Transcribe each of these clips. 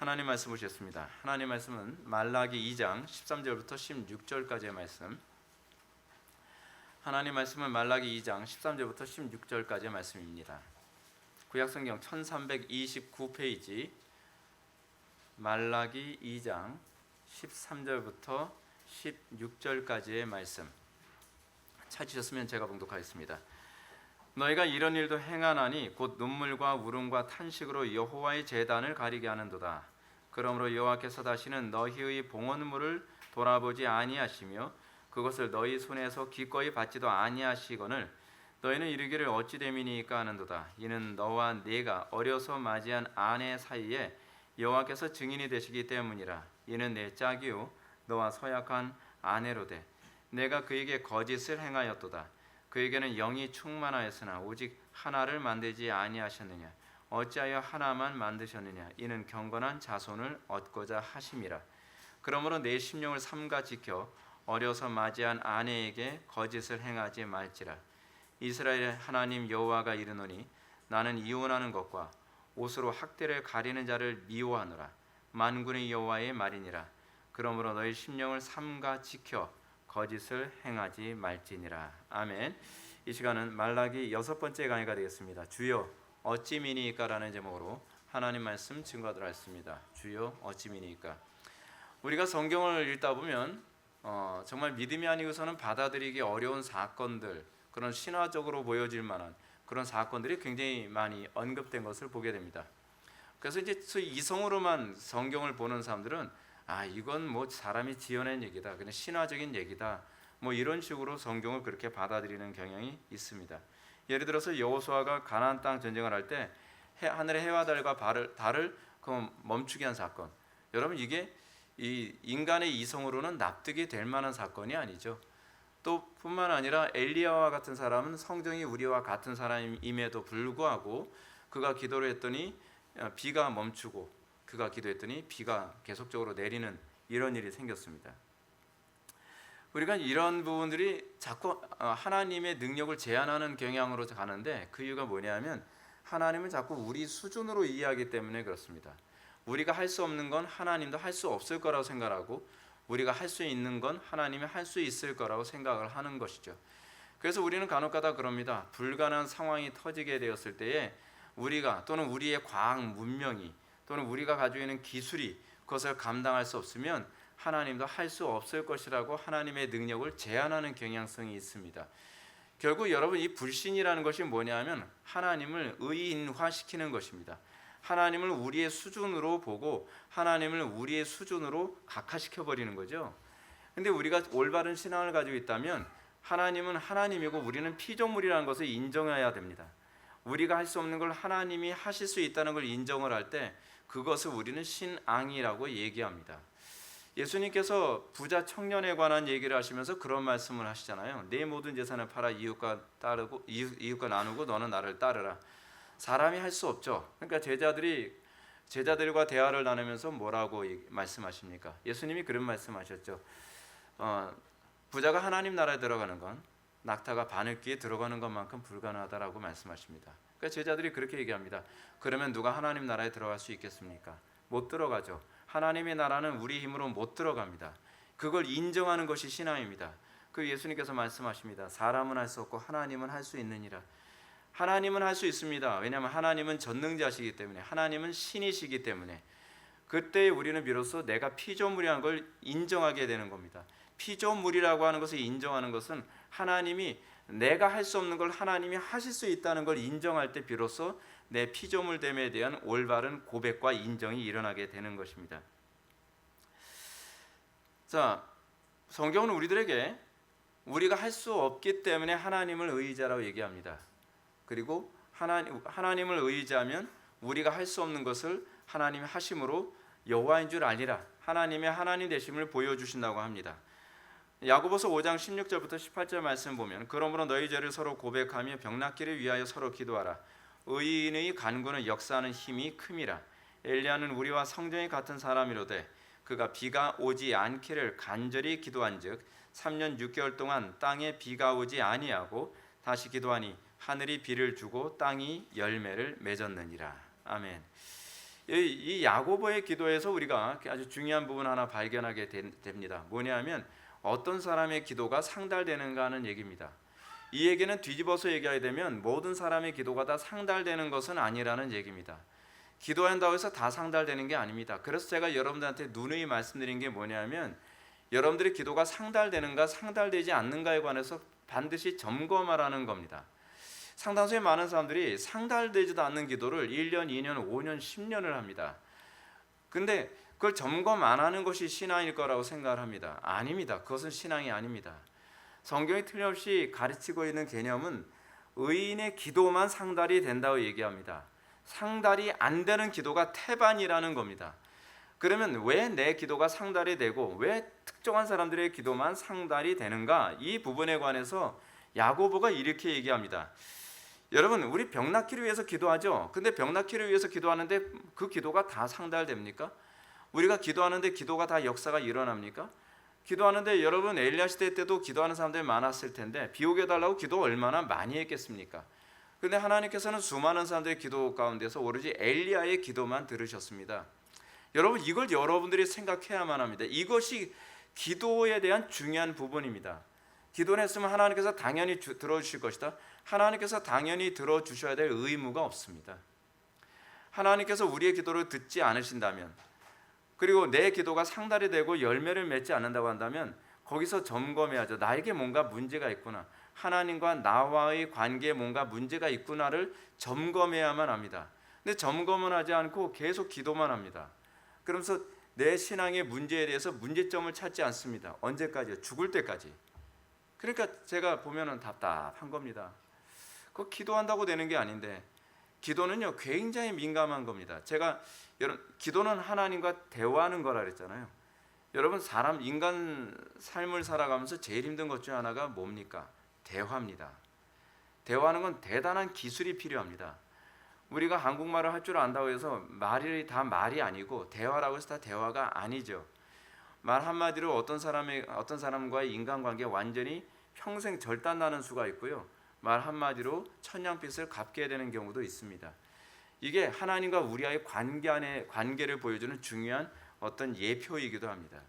하나님 말씀 보시겠습니다. 하나님 말씀은 말라기 2장 13절부터 16절까지의 말씀. 하나님 말씀은 말라기 2장 13절부터 16절까지의 말씀입니다. 구약성경 1329페이지 말라기 2장 13절부터 16절까지의 말씀 찾으셨으면 제가 봉독하겠습니다. 너희가 이런 일도 행하나니 곧 눈물과 울음과 탄식으로 여호와의 제단을 가리게 하는도다. 그러므로 여호와께서 다시는 너희의 봉헌물을 돌아보지 아니하시며 그것을 너희 손에서 기꺼이 받지도 아니하시거늘 너희는 이르기를 어찌 됨이니까 하는도다. 이는 너와 네가 어려서 맞이한 아내 사이에 여호와께서 증인이 되시기 때문이라. 이는 내 짝이요 너와 서약한 아내로되 내가 그에게 거짓을 행하였도다. 그에게는 영이 충만하였으나 오직 하나를 만들지 아니하셨느냐. 어찌하여 하나만 만드셨느냐. 이는 경건한 자손을 얻고자 하심이라. 그러므로 내 심령을 삼가 지켜 어려서 맞이한 아내에게 거짓을 행하지 말지라. 이스라엘의 하나님 여호와가 이르노니 나는 이혼하는 것과 옷으로 학대를 가리는 자를 미워하노라. 만군의 여호와의 말이니라. 그러므로 너희 심령을 삼가 지켜 거짓을 행하지 말지니라. 아멘. 이 시간은 말라기 6번째 강의가 되겠습니다. 주여 어찌 미니이까라는 제목으로 하나님 말씀 증거하도록 하겠습니다. 주여 어찌 미니이까. 우리가 성경을 읽다 보면 정말 믿음이 아니고서는 받아들이기 어려운 사건들, 그런 신화적으로 보여질 만한 그런 사건들이 굉장히 많이 언급된 것을 보게 됩니다. 그래서 이제 이성으로만 성경을 보는 사람들은 이건 뭐 사람이 지어낸 얘기다, 그냥 신화적인 얘기다, 뭐 이런 식으로 성경을 그렇게 받아들이는 경향이 있습니다. 예를 들어서 여호수아가 가나안 땅 전쟁을 할 때 하늘의 해와 달과 달을 멈추게 한 사건. 여러분 이게 이 인간의 이성으로는 납득이 될 만한 사건이 아니죠. 또 뿐만 아니라 엘리야와 같은 사람은 성정이 우리와 같은 사람임에도 불구하고 그가 기도를 했더니 비가 멈추고 그가 기도했더니 비가 계속적으로 내리는 이런 일이 생겼습니다. 우리가 이런 부분들이 자꾸 하나님의 능력을 제한하는 경향으로 가는데 그 이유가 뭐냐면 하나님은 자꾸 우리 수준으로 이해하기 때문에 그렇습니다. 우리가 할 수 없는 건 하나님도 할 수 없을 거라고 생각하고 우리가 할 수 있는 건 하나님이 할 수 있을 거라고 생각을 하는 것이죠. 그래서 우리는 간혹가다 그럽니다. 불가능한 상황이 터지게 되었을 때에 우리가 또는 우리의 과학 문명이 또는 우리가 가지고 있는 기술이 그것을 감당할 수 없으면 하나님도 할 수 없을 것이라고 하나님의 능력을 제한하는 경향성이 있습니다. 결국 여러분 이 불신이라는 것이 뭐냐면 하나님을 의인화시키는 것입니다. 하나님을 우리의 수준으로 보고 하나님을 우리의 수준으로 각하시켜버리는 거죠. 근데 우리가 올바른 신앙을 가지고 있다면 하나님은 하나님이고 우리는 피조물이라는 것을 인정해야 됩니다. 우리가 할 수 없는 걸 하나님이 하실 수 있다는 걸 인정을 할 때 그것을 우리는 신앙이라고 얘기합니다. 예수님께서 부자 청년에 관한 얘기를 하시면서 그런 말씀을 하시잖아요. 내 모든 재산을 팔아 이웃과 나누고 너는 나를 따르라. 사람이 할 수 없죠. 그러니까 제자들과 대화를 나누면서 뭐라고 말씀하십니까? 예수님이 그런 말씀하셨죠. 부자가 하나님 나라에 들어가는 건 낙타가 바늘귀에 들어가는 것만큼 불가능하다라고 말씀하십니다. 그러니까 제자들이 그렇게 얘기합니다. 그러면 누가 하나님 나라에 들어갈 수 있겠습니까? 못 들어가죠. 하나님의 나라는 우리 힘으로 못 들어갑니다. 그걸 인정하는 것이 신앙입니다. 그 예수님께서 말씀하십니다. 사람은 할 수 없고 하나님은 할 수 있느니라. 하나님은 할 수 있습니다. 왜냐하면 하나님은 전능자시기 때문에, 하나님은 신이시기 때문에 그때 우리는 비로소 내가 피조물이라는 걸 인정하게 되는 겁니다. 피조물이라고 하는 것을 인정하는 것은 하나님이 내가 할 수 없는 걸 하나님이 하실 수 있다는 걸 인정할 때 비로소 내 피조물됨에 대한 올바른 고백과 인정이 일어나게 되는 것입니다. 자, 성경은 우리들에게 우리가 할 수 없기 때문에 하나님을 의지하라고 얘기합니다. 그리고 하나님을 의지하면 우리가 할 수 없는 것을 하나님이 하심으로 여호와인 줄 알리라. 하나님의 하나님 되심을 보여주신다고 합니다. 야고보서 5장 16절부터 18절 말씀 보면 그러므로 너희 죄를 서로 고백하며 병낫기를 위하여 서로 기도하라. 의인의 간구는 역사하는 힘이 큼이라. 엘리야는 우리와 성정이 같은 사람이로되 그가 비가 오지 않기를 간절히 기도한즉 3년 6개월 동안 땅에 비가 오지 아니하고 다시 기도하니 하늘이 비를 주고 땅이 열매를 맺었느니라. 아멘. 이 야고보의 기도에서 우리가 아주 중요한 부분 하나 발견하게 됩니다. 뭐냐면 어떤 사람의 기도가 상달되는가 하는 얘기입니다. 이 얘기는 뒤집어서 얘기하게 되면 모든 사람의 기도가 다 상달되는 것은 아니라는 얘기입니다. 기도한다고 해서 다 상달되는 게 아닙니다. 그래서 제가 여러분들한테 누누이 말씀드린 게 뭐냐면 여러분들의 기도가 상달되는가 상달되지 않는가에 관해서 반드시 점검하라는 겁니다. 상당수의 많은 사람들이 상달되지도 않는 기도를 1년, 2년, 5년, 10년을 합니다. 근데 그걸 점검 안 하는 것이 신앙일 거라고 생각을 합니다. 아닙니다. 그것은 신앙이 아닙니다. 성경이 틀림없이 가르치고 있는 개념은 의인의 기도만 상달이 된다고 얘기합니다. 상달이 안 되는 기도가 태반이라는 겁니다. 그러면 왜 내 기도가 상달이 되고 왜 특정한 사람들의 기도만 상달이 되는가? 이 부분에 관해서 야고보가 이렇게 얘기합니다. 여러분, 우리 병 낫기를 위해서 기도하죠. 근데 병 낫기를 위해서 기도하는데 그 기도가 다 상달됩니까? 우리가 기도하는데 기도가 다 역사가 일어납니까? 기도하는데 여러분 엘리야 시대 때도 기도하는 사람들이 많았을 텐데 비 오게 해달라고 기도 얼마나 많이 했겠습니까? 그런데 하나님께서는 수많은 사람들의 기도 가운데서 오로지 엘리야의 기도만 들으셨습니다. 여러분, 이걸 여러분들이 생각해야만 합니다. 이것이 기도에 대한 중요한 부분입니다. 기도를 했으면 하나님께서 당연히 들어주실 것이다. 하나님께서 당연히 들어주셔야 될 의무가 없습니다. 하나님께서 우리의 기도를 듣지 않으신다면, 그리고 내 기도가 상달이 되고 열매를 맺지 않는다고 한다면 거기서 점검해야죠. 나에게 뭔가 문제가 있구나, 하나님과 나와의 관계에 뭔가 문제가 있구나를 점검해야만 합니다. 근데 점검은 하지 않고 계속 기도만 합니다. 그러면서 내 신앙의 문제에 대해서 문제점을 찾지 않습니다. 언제까지요? 죽을 때까지. 그러니까 제가 보면은 답답한 겁니다. 그 기도한다고 되는 게 아닌데, 기도는요 굉장히 민감한 겁니다. 제가 기도는 하나님과 대화하는 거라 그랬잖아요. 여러분, 사람 인간 삶을 살아가면서 제일 힘든 것 중 하나가 뭡니까? 대화입니다. 대화하는 건 대단한 기술이 필요합니다. 우리가 한국말을 할 줄 안다고 해서 말이 다 말이 아니고 대화라고 해서 다 대화가 아니죠. 말 한마디로 어떤 사람과의 인간관계 완전히 평생 절단나는 수가 있고요. 말 한마디로 천냥빚을 갚게 되는 경우도 있습니다. 이게 하나님과 우리와의 관계를 보여주는 중요한 어떤 예표이기도 합니다.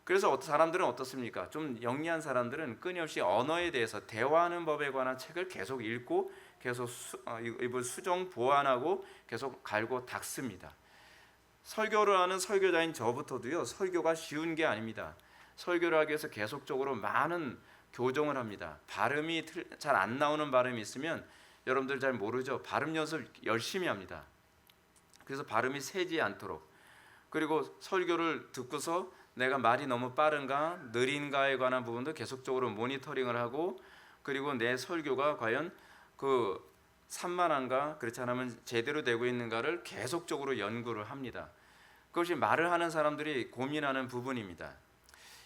그래서 사람들은 어떻습니까? 좀 영리한 사람들은 끊임없이 언어에 대해서 대화하는 법에 관한 책을 계속 읽고 계속 입을 수정 보완하고 계속 갈고 닦습니다. 설교를 하는 설교자인 저부터도요, 설교가 쉬운 게 아닙니다. 설교를 하기 위해서 계속적으로 많은 교정을 합니다. 발음이 잘 안 나오는 발음이 있으면 여러분들 잘 모르죠. 발음 연습 열심히 합니다. 그래서 발음이 새지 않도록, 그리고 설교를 듣고서 내가 말이 너무 빠른가 느린가에 관한 부분도 계속적으로 모니터링을 하고, 그리고 내 설교가 과연 그 산만한가 그렇지 않으면 제대로 되고 있는가를 계속적으로 연구를 합니다. 그것이 말을 하는 사람들이 고민하는 부분입니다.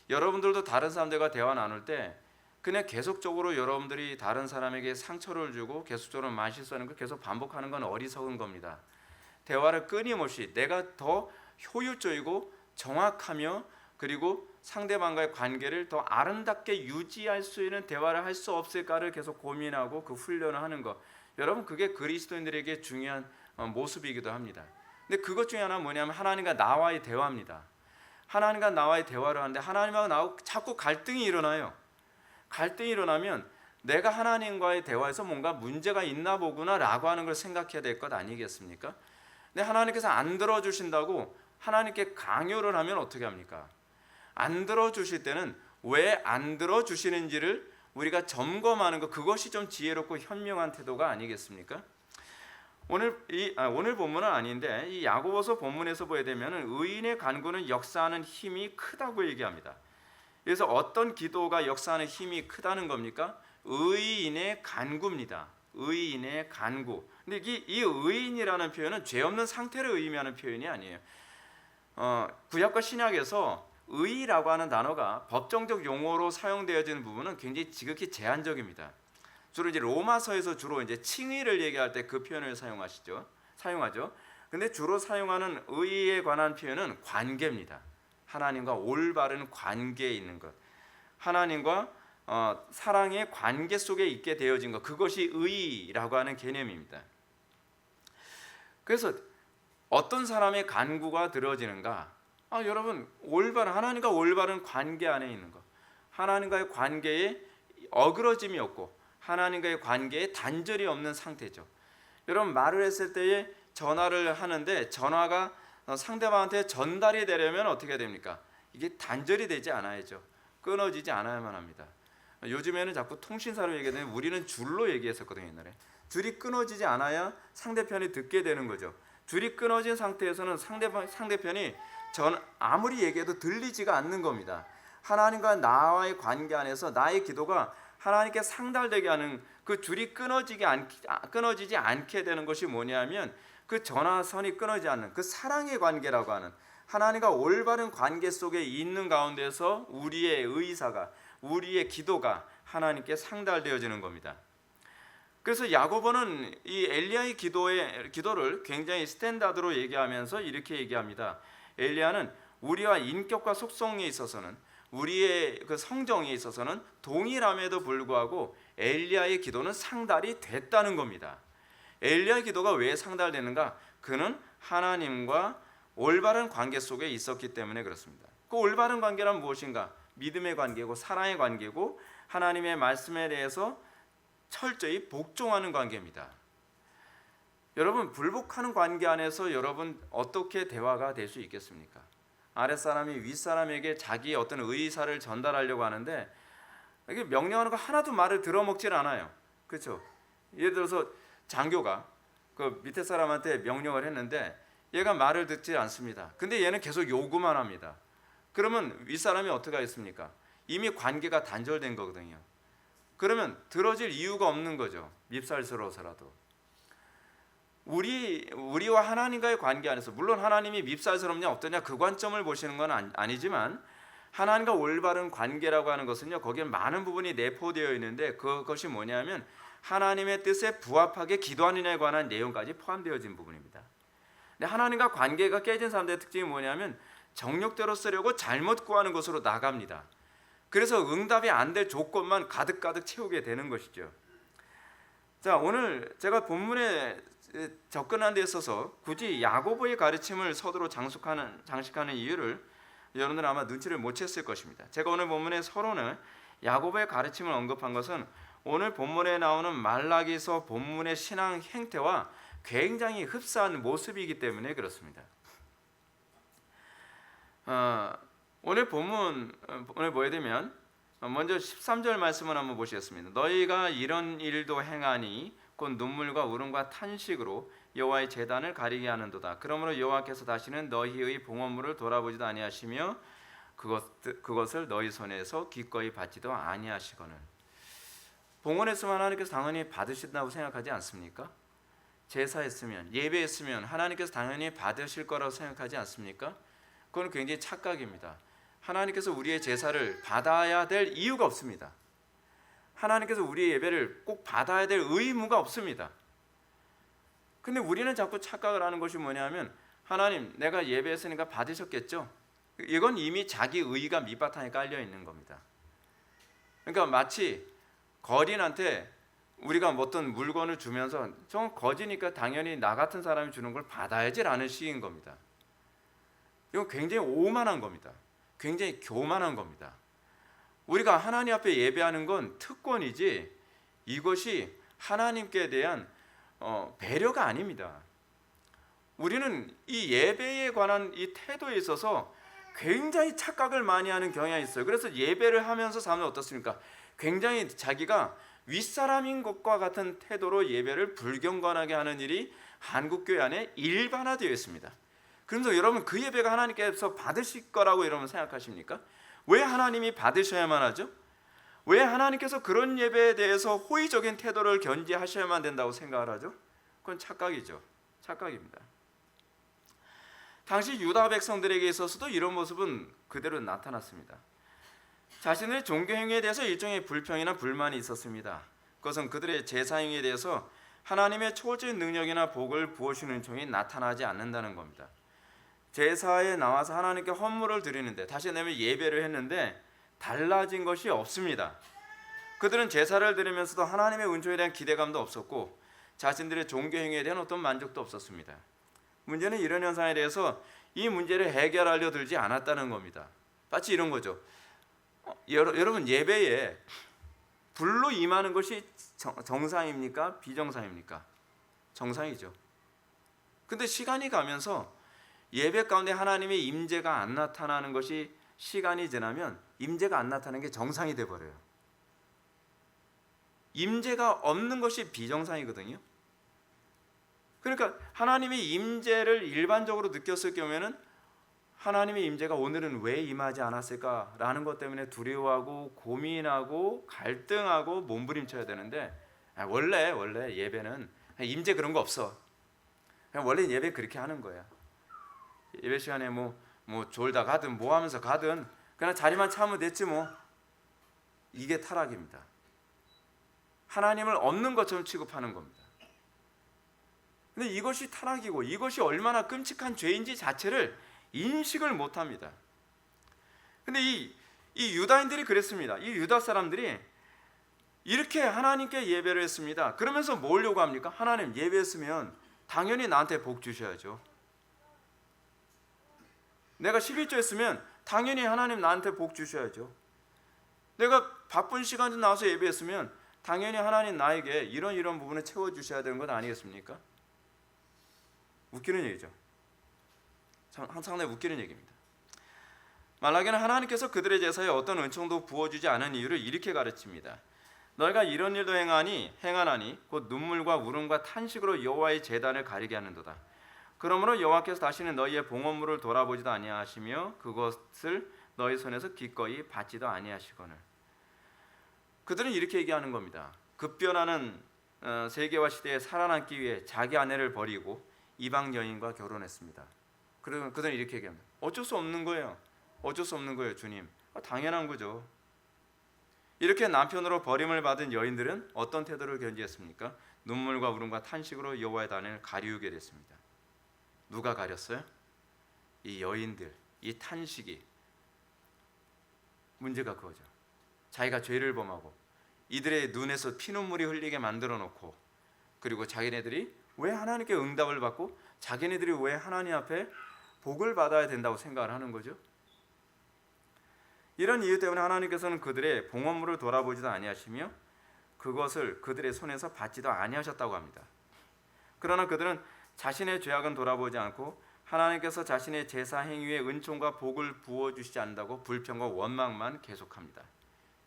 여러분들도 다른 사람들과 대화 나눌 때 그냥 계속적으로 여러분들이 다른 사람에게 상처를 주고 계속적으로 말실수하는 걸 계속 반복하는 건 어리석은 겁니다. 대화를 끊임없이 내가 더 효율적이고 정확하며 그리고 상대방과의 관계를 더 아름답게 유지할 수 있는 대화를 할 수 없을까를 계속 고민하고 그 훈련을 하는 것, 여러분 그게 그리스도인들에게 중요한 모습이기도 합니다. 근데 그것 중에 하나는 뭐냐면 하나님과 나와의 대화입니다. 하나님과 나와의 대화를 하는데 하나님하고 나하고 자꾸 갈등이 일어나요. 갈등이 일어나면 내가 하나님과의 대화에서 뭔가 문제가 있나 보구나 라고 하는 걸 생각해야 될 것 아니겠습니까? 근데 하나님께서 안 들어주신다고 하나님께 강요를 하면 어떻게 합니까? 안 들어주실 때는 왜 안 들어주시는지를 우리가 점검하는 것, 그것이 좀 지혜롭고 현명한 태도가 아니겠습니까? 오늘 본문은 아닌데 이 야고보서 본문에서 보게 되면 의인의 간구는 역사하는 힘이 크다고 얘기합니다. 그래서 어떤 기도가 역사하는 힘이 크다는 겁니까? 의인의 간구입니다. 의인의 간구. 근데 이 의인이라는 표현은 죄 없는 상태를 의미하는 표현이 아니에요. 구약과 신약에서 의라고 하는 단어가 법정적 용어로 사용되어지는 부분은 굉장히 지극히 제한적입니다. 주로 이제 로마서에서 주로 이제 칭의를 얘기할 때 그 표현을 사용하죠. 근데 주로 사용하는 의에 관한 표현은 관계입니다. 하나님과 올바른 관계에 있는 것, 하나님과 사랑의 관계 속에 있게 되어진 것, 그것이 의라고 하는 개념입니다. 그래서 어떤 사람의 간구가 들어지는가? 여러분, 하나님과 올바른 관계 안에 있는 것, 하나님과의 관계에 어그러짐이 없고 하나님과의 관계에 단절이 없는 상태죠. 여러분, 말을 했을 때에 전화를 하는데 전화가 상대방한테 전달이 되려면 어떻게 됩니까? 이게 단절이 되지 않아야죠. 끊어지지 않아야만 합니다. 요즘에는 자꾸 통신사로 얘기하는데 우리는 줄로 얘기했었거든요. 옛날에 줄이 끊어지지 않아야 상대편이 듣게 되는 거죠. 줄이 끊어진 상태에서는 상대편이 아무리 얘기해도 들리지가 않는 겁니다. 하나님과 나와의 관계 안에서 나의 기도가 하나님께 상달되게 하는 그 줄이 끊어지지 않게 되는 것이 뭐냐면 그 전화선이 끊어지지 않는 그 사랑의 관계라고 하는, 하나님과 올바른 관계 속에 있는 가운데서 우리의 의사가, 우리의 기도가 하나님께 상달되어지는 겁니다. 그래서 야고보는 이 엘리야의 기도를 굉장히 스탠다드로 얘기하면서 이렇게 얘기합니다. 엘리야는 우리와 인격과 속성에 있어서는, 우리의 그 성정에 있어서는 동일함에도 불구하고 엘리야의 기도는 상달이 됐다는 겁니다. 엘리야의 기도가 왜 상달되는가? 그는 하나님과 올바른 관계 속에 있었기 때문에 그렇습니다. 그 올바른 관계란 무엇인가? 믿음의 관계고 사랑의 관계고 하나님의 말씀에 대해서 철저히 복종하는 관계입니다. 여러분, 불복하는 관계 안에서 여러분 어떻게 대화가 될 수 있겠습니까? 아랫사람이 윗사람에게 자기의 어떤 의사를 전달하려고 하는데 이게 명령하는 거 하나도 말을 들어먹질 않아요. 그렇죠? 예를 들어서 장교가 그 밑에 사람한테 명령을 했는데 얘가 말을 듣지 않습니다. 근데 얘는 계속 요구만 합니다. 그러면 윗사람이 어떻게 하겠습니까? 이미 관계가 단절된 거거든요. 그러면 들어줄 이유가 없는 거죠. 밉살스러워서라도. 우리와 하나님과의 관계 안에서, 물론 하나님이 밉살스럽냐 어떠냐 그 관점을 보시는 건 아니지만, 하나님과 올바른 관계라고 하는 것은요, 거기에 많은 부분이 내포되어 있는데 그것이 뭐냐면 하나님의 뜻에 부합하게 기도하느냐에 관한 내용까지 포함되어진 부분입니다. 근데 하나님과 관계가 깨진 사람들의 특징이 뭐냐면 정욕대로 쓰려고 잘못 구하는 것으로 나갑니다. 그래서 응답이 안 될 조건만 가득가득 채우게 되는 것이죠. 자, 오늘 제가 본문에 접근하는 데 있어서 굳이 야고보의 가르침을 서두로 장식하는 이유를 여러분들은 아마 눈치를 못 챘을 것입니다. 제가 오늘 본문의 서론을 야고보의 가르침을 언급한 것은 오늘 본문에 나오는 말라기서 본문의 신앙 행태와 굉장히 흡사한 모습이기 때문에 그렇습니다. 오늘 본문을 보게 되면 먼저 13절 말씀을 한번 보시겠습니다. 너희가 이런 일도 행하니 곧 눈물과 울음과 탄식으로 여호와의 제단을 가리게 하는도다. 그러므로 여호와께서 다시는 너희의 봉헌물을 돌아보지도 아니하시며 그것을 너희 손에서 기꺼이 받지도 아니하시거늘. 봉헌했으면 하나님께서 당연히 받으신다고 생각하지 않습니까? 제사했으면, 예배했으면 하나님께서 당연히 받으실 거라고 생각하지 않습니까? 그건 굉장히 착각입니다. 하나님께서 우리의 제사를 받아야 될 이유가 없습니다. 하나님께서 우리의 예배를 꼭 받아야 될 의무가 없습니다. 근데 우리는 자꾸 착각을 하는 것이 뭐냐면, 하나님 내가 예배했으니까 받으셨겠죠? 이건 이미 자기 의의가 밑바탕에 깔려 있는 겁니다. 그러니까 마치 거린한테 우리가 어떤 물건을 주면서 저 거지니까 당연히 나 같은 사람이 주는 걸 받아야지라는 식인 겁니다. 이건 굉장히 오만한 겁니다. 굉장히 교만한 겁니다. 우리가 하나님 앞에 예배하는 건 특권이지 이것이 하나님께 대한 배려가 아닙니다. 우리는 이 예배에 관한 이 태도에 있어서 굉장히 착각을 많이 하는 경향이 있어요. 그래서 예배를 하면서 사람은 어떻습니까? 굉장히 자기가 윗사람인 것과 같은 태도로 예배를 불경건하게 하는 일이 한국교회 안에 일반화되어 있습니다. 그러면서 여러분, 그 예배가 하나님께서 받으실 거라고 여러분 생각하십니까? 왜 하나님이 받으셔야만 하죠? 왜 하나님께서 그런 예배에 대해서 호의적인 태도를 견지하셔야만 된다고 생각을 하죠? 그건 착각이죠. 착각입니다. 당시 유다 백성들에게 있어서도 이런 모습은 그대로 나타났습니다. 자신의 종교 행위에 대해서 일종의 불평이나 불만이 있었습니다. 그것은 그들의 제사 행위에 대해서 하나님의 초월적인 능력이나 복을 부어주는 종이 나타나지 않는다는 겁니다. 제사에 나와서 하나님께 헌물을 드리는데, 다시 내면 예배를 했는데 달라진 것이 없습니다. 그들은 제사를 드리면서도 하나님의 은총에 대한 기대감도 없었고 자신들의 종교 행위에 대한 어떤 만족도 없었습니다. 문제는 이런 현상에 대해서 이 문제를 해결하려 들지 않았다는 겁니다. 마치 이런 거죠. 여러분, 예배에 불로 임하는 것이 정상입니까? 비정상입니까? 정상이죠. 근데 시간이 가면서 예배 가운데 하나님의 임재가 안 나타나는 것이 시간이 지나면 임재가 안 나타나는 게 정상이 돼 버려요. 임재가 없는 것이 비정상이거든요. 그러니까 하나님의 임재를 일반적으로 느꼈을 경우에는 하나님의 임재가 오늘은 왜 임하지 않았을까라는 것 때문에 두려워하고 고민하고 갈등하고 몸부림쳐야 되는데, 원래 예배는 임재 그런 거 없어. 그냥 원래 예배 그렇게 하는 거야. 예배 시간에 뭐 졸다 가든 뭐 하면서 가든 그냥 자리만 차면 됐지 뭐. 이게 타락입니다. 하나님을 없는 것처럼 취급하는 겁니다. 근데 이것이 타락이고 이것이 얼마나 끔찍한 죄인지 자체를 인식을 못합니다. 근데 이 유다인들이 그랬습니다. 이 유다 사람들이 이렇게 하나님께 예배를 했습니다. 그러면서 뭘 요구합니까? 하나님, 예배했으면 당연히 나한테 복 주셔야죠. 내가 11조 했으면 당연히 하나님 나한테 복 주셔야죠. 내가 바쁜 시간에 나와서 예배했으면 당연히 하나님 나에게 이런 부분을 채워주셔야 되는 것 아니겠습니까? 웃기는 얘기죠. 상당히 웃기는 얘기입니다. 말라기는 하나님께서 그들의 제사에 어떤 은총도 부어주지 않은 이유를 이렇게 가르칩니다. 너희가 이런 일도 행하나니 곧 눈물과 울음과 탄식으로 여호와의 제단을 가리게 하는도다. 그러므로 여호와께서 다시는 너희의 봉헌물을 돌아보지도 아니하시며 그것을 너희 손에서 기꺼이 받지도 아니하시거늘. 그들은 이렇게 얘기하는 겁니다. 급변하는 세계화 시대에 살아남기 위해 자기 아내를 버리고 이방 여인과 결혼했습니다. 그러면 그들은 이렇게 얘기합니다. 어쩔 수 없는 거예요. 어쩔 수 없는 거예요, 주님. 당연한 거죠. 이렇게 남편으로 버림을 받은 여인들은 어떤 태도를 견지했습니까? 눈물과 울음과 탄식으로 여호와의 단을 가리우게 됐습니다. 누가 가렸어요? 이 여인들, 이 탄식이. 문제가 그거죠. 자기가 죄를 범하고 이들의 눈에서 피눈물이 흘리게 만들어 놓고, 그리고 자기네들이 왜 하나님께 응답을 받고 자기네들이 왜 하나님 앞에 복을 받아야 된다고 생각을 하는 거죠. 이런 이유 때문에 하나님께서는 그들의 봉헌물을 돌아보지도 아니하시며 그것을 그들의 손에서 받지도 아니하셨다고 합니다. 그러나 그들은 자신의 죄악은 돌아보지 않고 하나님께서 자신의 제사 행위에 은총과 복을 부어주시지 않는다고 불평과 원망만 계속합니다.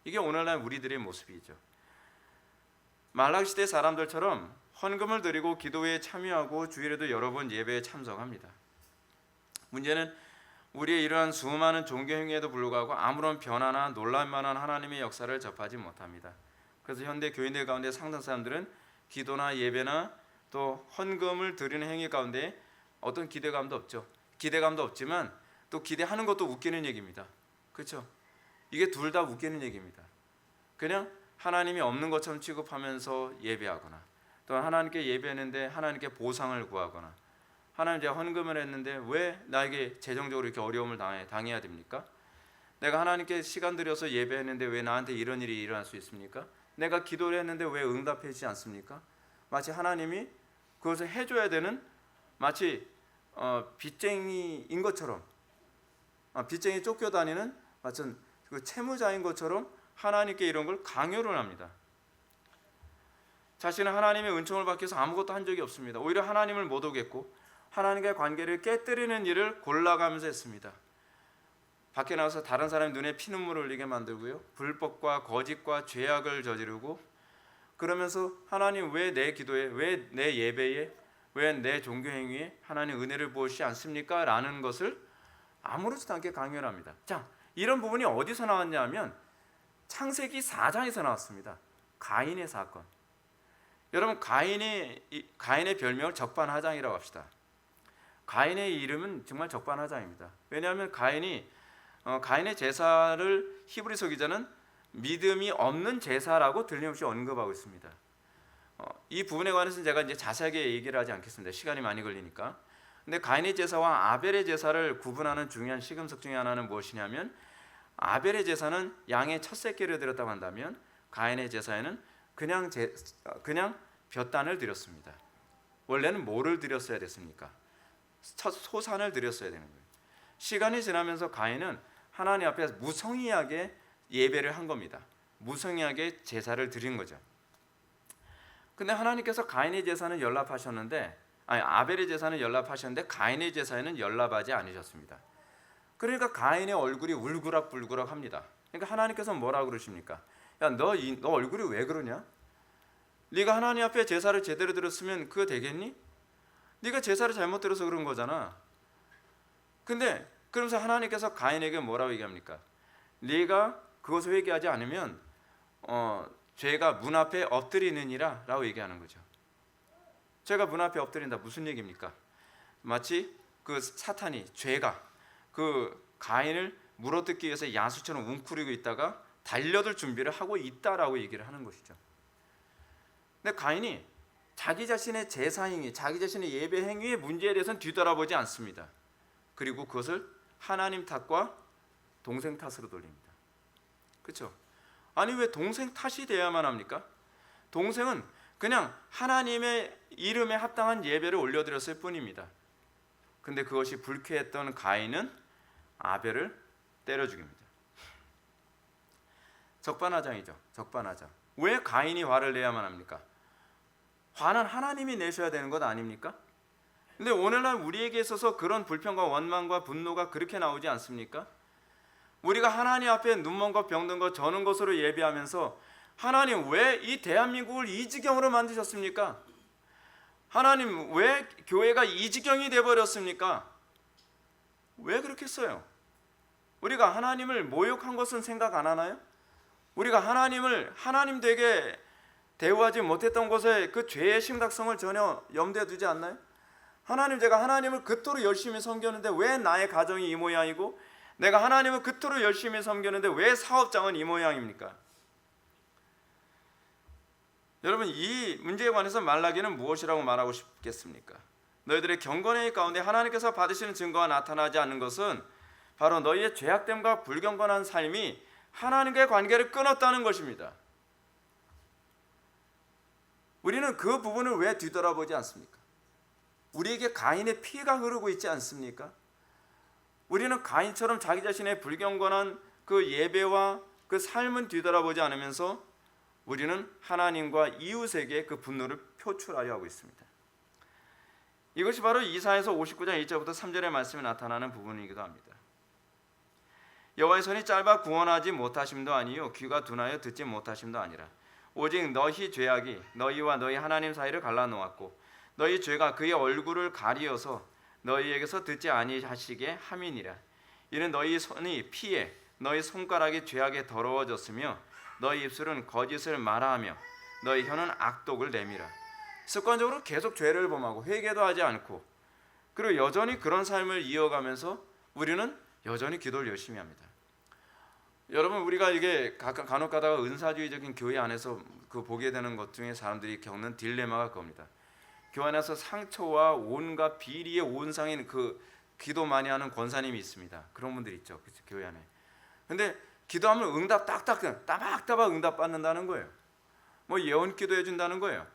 이게 오늘날 우리들의 모습이죠. 말라기 시대 사람들처럼 헌금을 드리고 기도회에 참여하고 주일에도 여러 번 예배에 참석합니다. 문제는 우리의 이러한 수많은 종교 행위에도 불구하고 아무런 변화나 놀랄만한 하나님의 역사를 접하지 못합니다. 그래서 현대 교인들 가운데 상당 사람들은 기도나 예배나 또 헌금을 드리는 행위 가운데 어떤 기대감도 없죠. 기대감도 없지만 또 기대하는 것도 웃기는 얘기입니다. 그렇죠? 이게 둘 다 웃기는 얘기입니다. 그냥 하나님이 없는 것처럼 취급하면서 예배하거나, 또 하나님께 예배했는데 하나님께 보상을 구하거나, 하나님 제가 헌금을 했는데 왜 나에게 재정적으로 이렇게 어려움을 당해야 됩니까? 내가 하나님께 시간 들여서 예배했는데 왜 나한테 이런 일이 일어날 수 있습니까? 내가 기도를 했는데 왜 응답해 주지 않습니까? 마치 하나님이 그것을 해줘야 되는 마치 빚쟁이인 것처럼, 빚쟁이 쫓겨다니는 마치 그 채무자인 것처럼 하나님께 이런 걸 강요를 합니다. 자신은 하나님의 은총을 받기 위해서 아무것도 한 적이 없습니다. 오히려 하나님을 못 오겠고 하나님과의 관계를 깨뜨리는 일을 골라가면서 했습니다. 밖에 나와서 다른 사람의 눈에 피눈물을 흘리게 만들고요, 불법과 거짓과 죄악을 저지르고, 그러면서 하나님 왜 내 기도에, 왜 내 예배에, 왜 내 종교 행위에 하나님 은혜를 부으시지 않습니까? 라는 것을 아무렇지도 않게 강요를 합니다. 자, 이런 부분이 어디서 나왔냐 하면 창세기 4장에서 나왔습니다. 가인의 사건. 여러분, 가인의 별명을 적반하장이라고 합시다. 가인의 이름은 정말 적반하장입니다. 왜냐하면 가인의 제사를 히브리서 기자는 믿음이 없는 제사라고 틀림없이 언급하고 있습니다. 이 부분에 관해서는 제가 이제 자세하게 얘기를 하지 않겠습니다. 시간이 많이 걸리니까. 근데 가인의 제사와 아벨의 제사를 구분하는 중요한 시금석 중에 하나는 무엇이냐면, 아벨의 제사는 양의 첫 새끼를 드렸다고 한다면 가인의 제사에는 그냥 볕단을 드렸습니다. 원래는 뭐를 드렸어야 됐습니까? 첫 소산을 드렸어야 되는 거예요. 시간이 지나면서 가인은 하나님 앞에 무성의하게 예배를 한 겁니다. 무성의하게 제사를 드린 거죠. 근데 하나님께서 가인의 제사는 연락하셨는데, 아벨의 제사는 연락하셨는데 가인의 제사에는 연락하지 않으셨습니다. 그러니까 가인의 얼굴이 울그락불그락합니다. 그러니까 하나님께서 뭐라고 그러십니까? 야, 너 얼굴이 왜 그러냐? 네가 하나님 앞에 제사를 제대로 드렸으면 그거 되겠니? 네가 제사를 잘못 드려서 그런 거잖아. 근데 그러면서 하나님께서 가인에게 뭐라고 얘기합니까? 네가 그것을 회개하지 않으면 죄가 문 앞에 엎드리느니라 라고 얘기하는 거죠. 죄가 문 앞에 엎드린다, 무슨 얘기입니까? 마치 그 사탄이, 죄가 그 가인을 물어뜯기 위해서 야수처럼 웅크리고 있다가 달려들 준비를 하고 있다라고 얘기를 하는 것이죠. 근데 가인이 자기 자신의 제사 행위, 자기 자신의 예배 행위의 문제에 대해서는 뒤돌아보지 않습니다. 그리고 그것을 하나님 탓과 동생 탓으로 돌립니다. 그렇죠? 아니 왜 동생 탓이 돼야만 합니까? 동생은 그냥 하나님의 이름에 합당한 예배를 올려드렸을 뿐입니다. 근데 그것이 불쾌했던 가인은 아벨을 때려 죽입니다. 적반하장이죠. 적반하장. 왜 가인이 화를 내야만 합니까? 화는 하나님이 내셔야 되는 것 아닙니까? 근데 오늘날 우리에게 있어서 그런 불평과 원망과 분노가 그렇게 나오지 않습니까? 우리가 하나님 앞에 눈먼 것, 병든 것, 저는 것으로 예배하면서 하나님 왜 이 대한민국을 이 지경으로 만드셨습니까? 하나님 왜 교회가 이 지경이 되어버렸습니까? 왜 그렇게 했어요? 우리가 하나님을 모욕한 것은 생각 안 하나요? 우리가 하나님을 하나님 되게 대우하지 못했던 것에 그 죄의 심각성을 전혀 염두에 두지 않나요? 하나님, 제가 하나님을 그토록 열심히 섬겼는데 왜 나의 가정이 이 모양이고, 내가 하나님을 그토록 열심히 섬겼는데 왜 사업장은 이 모양입니까? 여러분, 이 문제에 관해서 말라기는 무엇이라고 말하고 싶겠습니까? 너희들의 경건의 가운데 하나님께서 받으시는 증거가 나타나지 않는 것은 바로 너희의 죄악됨과 불경건한 삶이 하나님과의 관계를 끊었다는 것입니다. 우리는 그 부분을 왜 뒤돌아보지 않습니까? 우리에게 가인의 피가 흐르고 있지 않습니까? 우리는 가인처럼 자기 자신의 불경건한 그 예배와 그 삶은 뒤돌아보지 않으면서 우리는 하나님과 이웃에게 그 분노를 표출하려 하고 있습니다. 이것이 바로 이사야서 59장 1절부터 3절의 말씀에 나타나는 부분이기도 합니다. 여호와의 손이 짧아 구원하지 못하심도 아니요 귀가 둔하여 듣지 못하심도 아니라 오직 너희 죄악이 너희와 너희 하나님 사이를 갈라놓았고 너희 죄가 그의 얼굴을 가리어서 너희에게서 듣지 아니하시게 함이니라. 이는 너희 손이 피에 너희 손가락이 죄악에 더러워졌으며 너희 입술은 거짓을 말하며 너희 혀는 악독을 내밀어. 습관적으로 계속 죄를 범하고 회개도 하지 않고 그리고 여전히 그런 삶을 이어가면서 우리는 여전히 기도를 열심히 합니다. 여러분, 우리가 이게 간혹 가다가 은사주의적인 교회 안에서 그 보게 되는 것 중에 사람들이 겪는 딜레마가 그겁니다. 교회 안에서 상처와 온갖 비리의 온상인 그 기도 많이 하는 권사님이 있습니다. 그런 분들이 있죠, 그렇죠? 교회 안에. 근데 기도하면 응답 따박따박 응답 받는다는 거예요. 뭐 예언 기도해 준다는 거예요.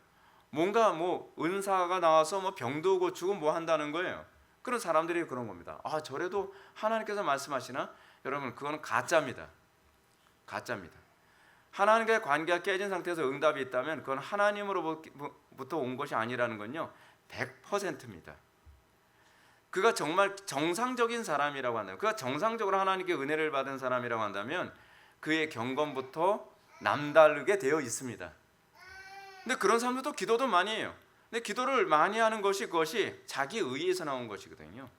뭔가 뭐 은사가 나와서 뭐 병도 고치고 뭐 한다는 거예요. 그런 사람들이 그런 겁니다. 아, 저래도 하나님께서 말씀하시나? 여러분, 그거는 가짜입니다. 가짜입니다. 하나님과의 관계가 깨진 상태에서 응답이 있다면 그건 하나님으로부터 온 것이 아니라는 건요 100%입니다. 그가 정말 정상적인 사람이라고 한다면, 그가 정상적으로 하나님께 은혜를 받은 사람이라고 한다면 그의 경건부터 남다르게 되어 있습니다. 근데 그런 사람들도 기도도 많이 해요. 근데 기도를 많이 하는 것이 그것이 자기 의에서 나온 것이거든요.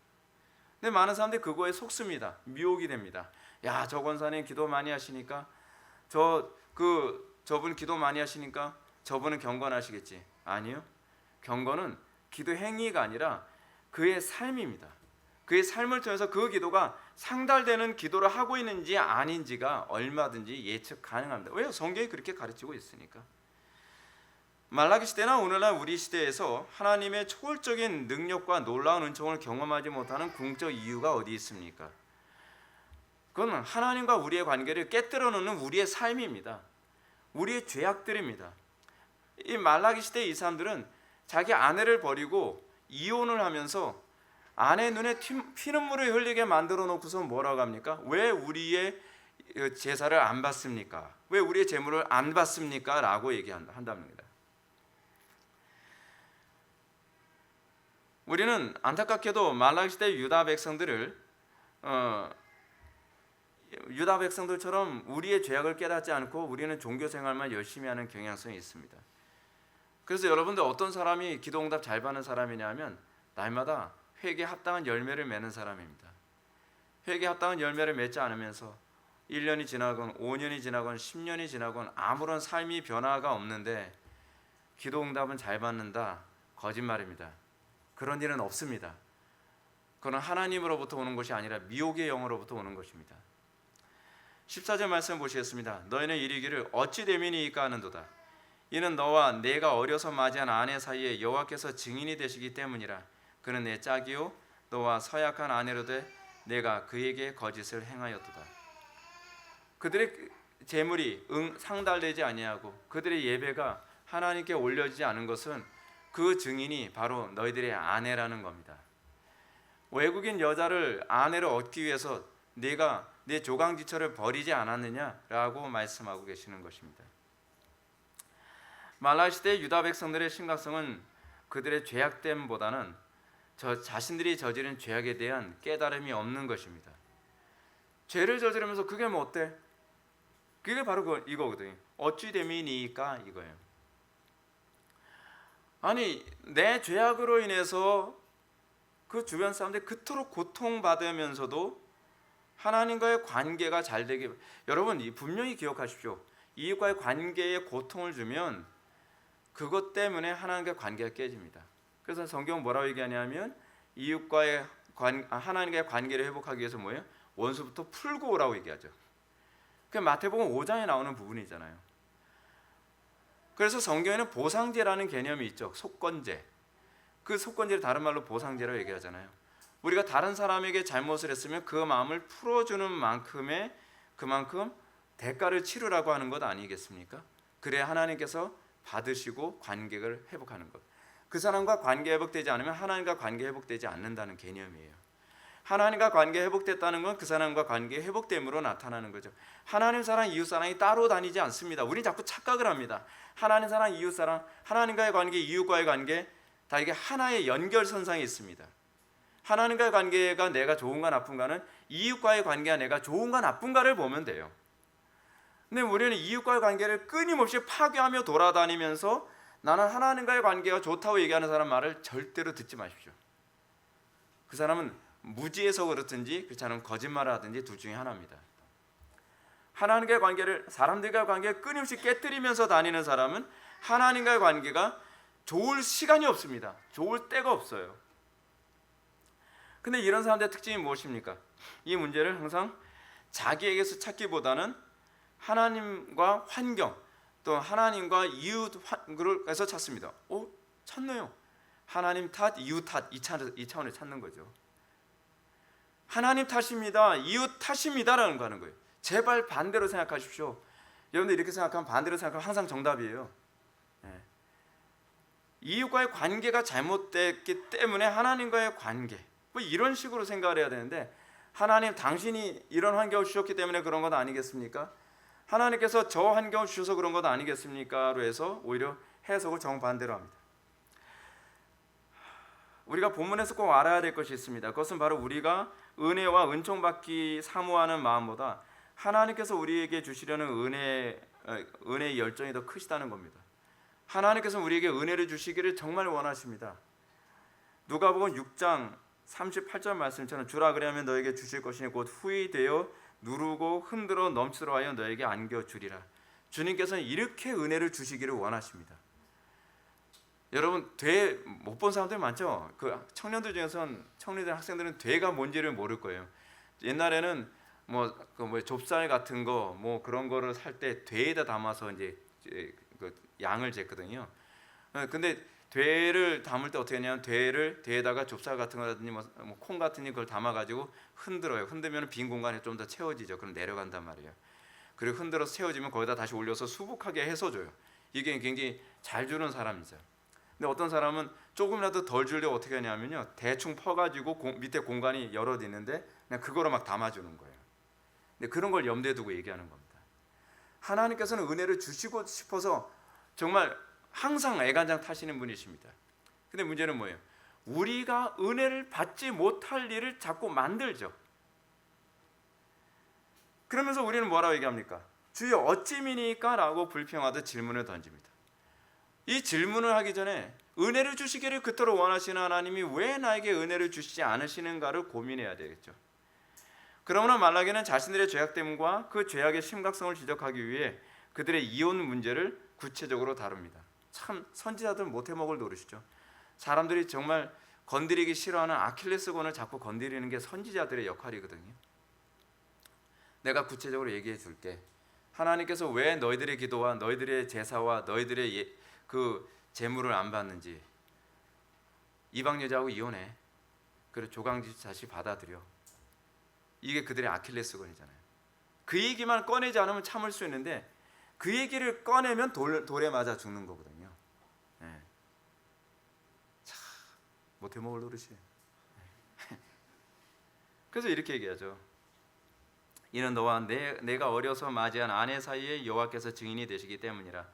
근데 많은 사람들이 그거에 속습니다. 미혹이 됩니다. 야, 저 권사님 기도 많이 하시니까 저분 기도 많이 하시니까 저분은 경건하시겠지. 아니요. 경건은 기도 행위가 아니라 그의 삶입니다. 그의 삶을 통해서 그 기도가 상달되는 기도를 하고 있는지 아닌지가 얼마든지 예측 가능합니다. 왜요? 성경이 그렇게 가르치고 있으니까. 말라기 시대나 오늘날 우리 시대에서 하나님의 초월적인 능력과 놀라운 은총을 경험하지 못하는 궁극적 이유가 어디 있습니까? 그건 하나님과 우리의 관계를 깨뜨려 놓는 우리의 삶입니다. 우리의 죄악들입니다. 이 말라기 시대 이 사람들은 자기 아내를 버리고 이혼을 하면서 아내 눈에 피눈물을 흘리게 만들어 놓고서 뭐라고 합니까? 왜 우리의 제사를 안 받습니까? 왜 우리의 제물을 안 받습니까? 라고 얘기한답니다. 우리는 안타깝게도 말라기 시대 유다 백성들처럼 우리의 죄악을 깨닫지 않고 우리는 종교 생활만 열심히 하는 경향성이 있습니다. 그래서 여러분들 어떤 사람이 기도응답 잘 받는 사람이냐면 날마다 회개에 합당한 열매를 맺는 사람입니다. 회개에 합당한 열매를 맺지 않으면서 1년이 지나건 5년이 지나건 10년이 지나건 아무런 삶이 변화가 없는데 기도응답은 잘 받는다? 거짓말입니다. 그런 일은 없습니다. 그건 하나님으로부터 오는 것이 아니라 미혹의 영으로부터 오는 것입니다. 14절 말씀 보시겠습니다. 너희는 이르기를 어찌 됨이니이까 하는도다. 이는 너와 내가 어려서 맞이한 아내 사이에 여호와께서 증인이 되시기 때문이라. 그는 내 짝이요 너와 서약한 아내로되 내가 그에게 거짓을 행하였도다. 그들의 제물이 상달되지 아니하고 그들의 예배가 하나님께 올려지지 않은 것은 그 증인이 바로 너희들의 아내라는 겁니다. 외국인 여자를 아내로 얻기 위해서 내가 내 조강지처를 버리지 않았느냐라고 말씀하고 계시는 것입니다. 말라기 시대 유다 백성들의 심각성은 그들의 죄악됨보다는 자신들이 저지른 죄악에 대한 깨달음이 없는 것입니다. 죄를 저지르면서 그게 뭐 어때? 그게 바로 이거거든요. 어찌 됨이니까 이거예요. 아니 내 죄악으로 인해서 그 주변 사람들이 그토록 고통받으면서도 하나님과의 관계가 잘 되게, 여러분 분명히 기억하십시오. 이웃과의 관계에 고통을 주면 그것 때문에 하나님과의 관계가 깨집니다. 그래서 성경은 뭐라고 얘기하냐면 이웃과의 하나님과의 관계를 회복하기 위해서 뭐예요? 원수부터 풀고 오라고 얘기하죠. 그 마태복음 5장에 나오는 부분이잖아요. 그래서 성경에는 보상제라는 개념이 있죠. 속건제. 그 속건제를 다른 말로 보상제라고 얘기하잖아요. 우리가 다른 사람에게 잘못을 했으면 그 마음을 풀어주는 그만큼 대가를 치르라고 하는 것 아니겠습니까? 그래야 하나님께서 받으시고 관계를 회복하는 것. 그 사람과 관계 회복되지 않으면 하나님과 관계 회복되지 않는다는 개념이에요. 하나님과 관계 회복됐다는 건 그 사람과 관계 회복됨으로 나타나는 거죠. 하나님 사랑, 이웃 사랑이 따로 다니지 않습니다. 우리 자꾸 착각을 합니다. 하나님 사랑, 이웃 사랑, 하나님과의 관계, 이웃과의 관계 다 이게 하나의 연결선상에 있습니다. 하나님과의 관계가 내가 좋은가 나쁜가는 이웃과의 관계가 내가 좋은가 나쁜가를 보면 돼요. 근데 우리는 이웃과의 관계를 끊임없이 파괴하며 돌아다니면서 나는 하나님과의 관계가 좋다고 얘기하는 사람 말을 절대로 듣지 마십시오. 그 사람은 무지해서 그렇든지 그렇지 않으면 거짓말을 하든지 둘 중에 하나입니다. 하나님과의 관계를, 사람들과의 관계를 끊임없이 깨뜨리면서 다니는 사람은 하나님과의 관계가 좋을 시간이 없습니다. 좋을 때가 없어요. 근데 이런 사람들의 특징이 무엇입니까? 이 문제를 항상 자기에게서 찾기보다는 하나님과 환경, 또 하나님과 이웃에서 찾습니다. 찾네요. 하나님 탓, 이웃 탓, 이 차원을 찾는 거죠. 하나님 탓입니다, 이웃 탓입니다라는 거 하는 거예요. 제발 반대로 생각하십시오. 여러분들 이렇게 생각하면, 반대로 생각하면 항상 정답이에요. 이웃과의 관계가 잘못됐기 때문에 하나님과의 관계, 뭐 이런 식으로 생각을 해야 되는데, 하나님 당신이 이런 환경을 주셨기 때문에 그런 건 아니겠습니까? 하나님께서 저 환경을 주셔서 그런 것 아니겠습니까?로 해서 오히려 해석을 정반대로 합니다. 우리가 본문에서 꼭 알아야 될 것이 있습니다. 그것은 바로 우리가 은혜와 은총받기 사모하는 마음보다 하나님께서 우리에게 주시려는 은혜의 열정이 더 크시다는 겁니다. 하나님께서 우리에게 은혜를 주시기를 정말 원하십니다. 누가복음 6장 38절 말씀처럼 주라 그리하면 너에게 주실 것이니 곧 후히 되어 누르고 흔들어 넘치도록 하여 너에게 안겨주리라. 주님께서는 이렇게 은혜를 주시기를 원하십니다. 여러분 돼 못 본 사람들 많죠? 그 청년들 중에서는, 청년들 학생들은 돼가 뭔지를 모를 거예요. 옛날에는 뭐 좁쌀 같은 거 뭐 그런 거를 살 때 돼에다 담아서 이제 그 양을 쟀거든요. 근데 돼를 담을 때 어떻게 하냐면 돼에다가 좁쌀 같은 거라든지 뭐 콩 같은 걸 담아 가지고 흔들어요. 흔들면 빈 공간에 좀 더 채워지죠. 그럼 내려간단 말이에요. 그리고 흔들어서 채워지면 거기다 다시 올려서 수북하게 해서 줘요. 이게 굉장히 잘 주는 사람이죠. 근데 어떤 사람은 조금이라도 덜 주려고 어떻게 하냐면요, 대충 퍼가지고 밑에 공간이 여러 있는데 그냥 그거로 막 담아주는 거예요. 근데 그런 걸 염두에 두고 얘기하는 겁니다. 하나님께서는 은혜를 주시고 싶어서 정말 항상 애간장 타시는 분이십니다. 근데 문제는 뭐예요? 우리가 은혜를 받지 못할 일을 자꾸 만들죠. 그러면서 우리는 뭐라고 얘기합니까? 주여 어찌미니까? 라고 불평하듯 질문을 던집니다. 이 질문을 하기 전에 은혜를 주시기를 그토록 원하시는 하나님이 왜 나에게 은혜를 주시지 않으시는가를 고민해야 되겠죠. 그러므로 말라기는 자신들의 죄악됨과 그 죄악의 심각성을 지적하기 위해 그들의 이혼 문제를 구체적으로 다룹니다. 참 선지자들은 못해먹을 노릇이죠. 사람들이 정말 건드리기 싫어하는 아킬레스건을 자꾸 건드리는 게 선지자들의 역할이거든요. 내가 구체적으로 얘기해 줄게. 하나님께서 왜 너희들의 기도와 너희들의 제사와 너희들의 그 재물을 안 받는지. 이방 여자하고 이혼해. 그래 조강지 다시 받아들여. 이게 그들의 아킬레스건이잖아요. 그 얘기만 꺼내지 않으면 참을 수 있는데 그 얘기를 꺼내면 돌에 맞아 죽는 거거든요. 네. 참 못해먹을 노릇이에요. 그래서 이렇게 얘기하죠. 이는 너와 내가 어려서 맞이한 아내 사이에 여호와께서 증인이 되시기 때문이라.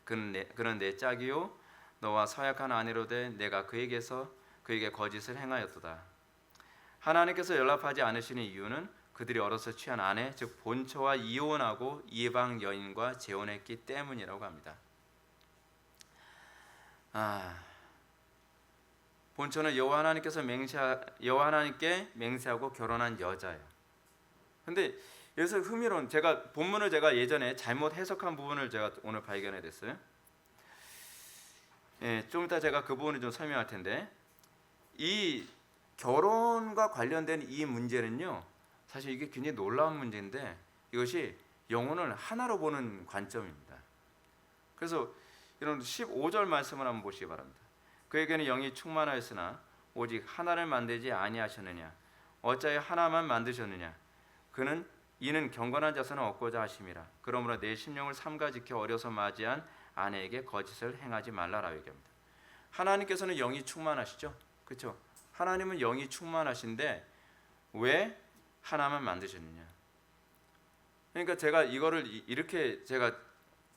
그는 내 짝이요 너와 서약한 아내로 돼 내가 그에게 거짓을 행하였도다. 하나님께서 연락하지 않으시는 이유는 그들이 어려서 취한 아내 즉 본처와 이혼하고 이방 여인과 재혼했기 때문이라고 합니다. 본처는 여호와 하나님께 맹세하고 결혼한 여자예요. 근데 여기서 흥미로운, 본문을 제가 예전에 잘못 해석한 부분을 제가 오늘 발견해 됐어요. 좀 이따 제가 그 부분을 좀 설명할 텐데, 이 결혼과 관련된 이 문제는요, 사실 이게 굉장히 놀라운 문제인데 이것이 영혼을 하나로 보는 관점입니다. 그래서 이런 15절 말씀을 한번 보시기 바랍니다. 그에게는 영이 충만하였으나 오직 하나를 만들지 아니하셨느냐? 어찌하여 하나만 만드셨느냐? 이는 경건한 자손을 얻고자 하심이라. 그러므로 내 심령을 삼가 지켜 어려서 맞이한 아내에게 거짓을 행하지 말라라고 얘기합니다. 하나님께서는 영이 충만하시죠, 그렇죠? 하나님은 영이 충만하신데 왜 하나만 만드셨느냐? 그러니까 제가 이거를 이렇게 제가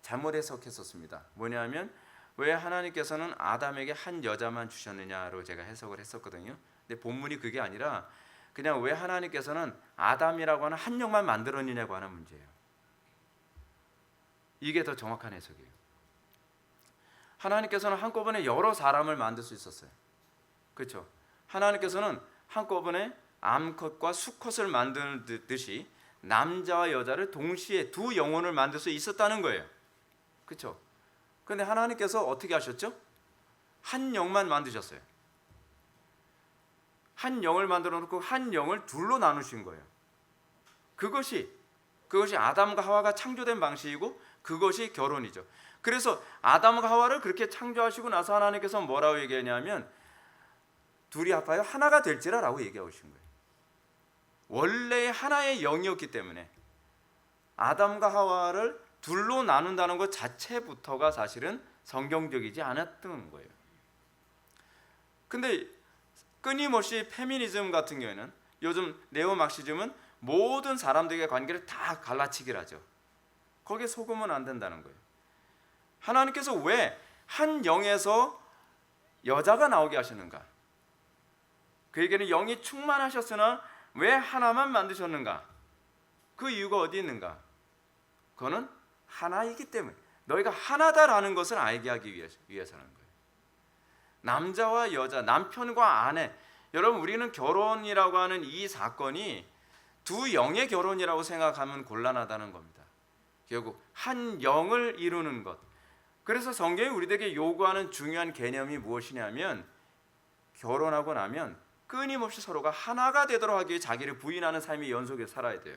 잘못 해석했었습니다. 뭐냐면 왜 하나님께서는 아담에게 한 여자만 주셨느냐로 제가 해석을 했었거든요. 근데 본문이 그게 아니라 그냥 왜 하나님께서는 아담이라고 하는 한 영만 만들었느냐고 하는 문제예요. 이게 더 정확한 해석이에요. 하나님께서는 한꺼번에 여러 사람을 만들 수 있었어요. 그렇죠? 하나님께서는 한꺼번에 암컷과 수컷을 만들듯이 남자와 여자를 동시에 두 영혼을 만들 수 있었다는 거예요. 그렇죠? 그런데 하나님께서 어떻게 하셨죠? 한 영만 만드셨어요. 한 영을 만들어 놓고 한 영을 둘로 나누신 거예요. 그것이 아담과 하와가 창조된 방식이고 그것이 결혼이죠. 그래서 아담과 하와를 그렇게 창조하시고 나서 하나님께서 뭐라고 얘기하냐면 둘이 합하여 하나가 될지라라고 얘기하신 거예요. 원래 하나의 영이었기 때문에 아담과 하와를 둘로 나눈다는 것 자체부터가 사실은 성경적이지 않았던 거예요. 근데 끊임없이 페미니즘 같은 경우에는, 요즘 네오막시즘은 모든 사람들의 관계를 다 갈라치기를 하죠. 거기에 속으면 안 된다는 거예요. 하나님께서 왜 한 영에서 여자가 나오게 하시는가? 그에게는 영이 충만하셨으나 왜 하나만 만드셨는가? 그 이유가 어디 있는가? 그거는 하나이기 때문에, 너희가 하나다라는 것을 알게 하기 위해서라는 거예요. 남자와 여자, 남편과 아내, 여러분 우리는 결혼이라고 하는 이 사건이 두 영의 결혼이라고 생각하면 곤란하다는 겁니다. 결국 한 영을 이루는 것. 그래서 성경이 우리에게 요구하는 중요한 개념이 무엇이냐면, 결혼하고 나면 끊임없이 서로가 하나가 되도록 하기 위해 자기를 부인하는 삶이 연속에 살아야 돼요.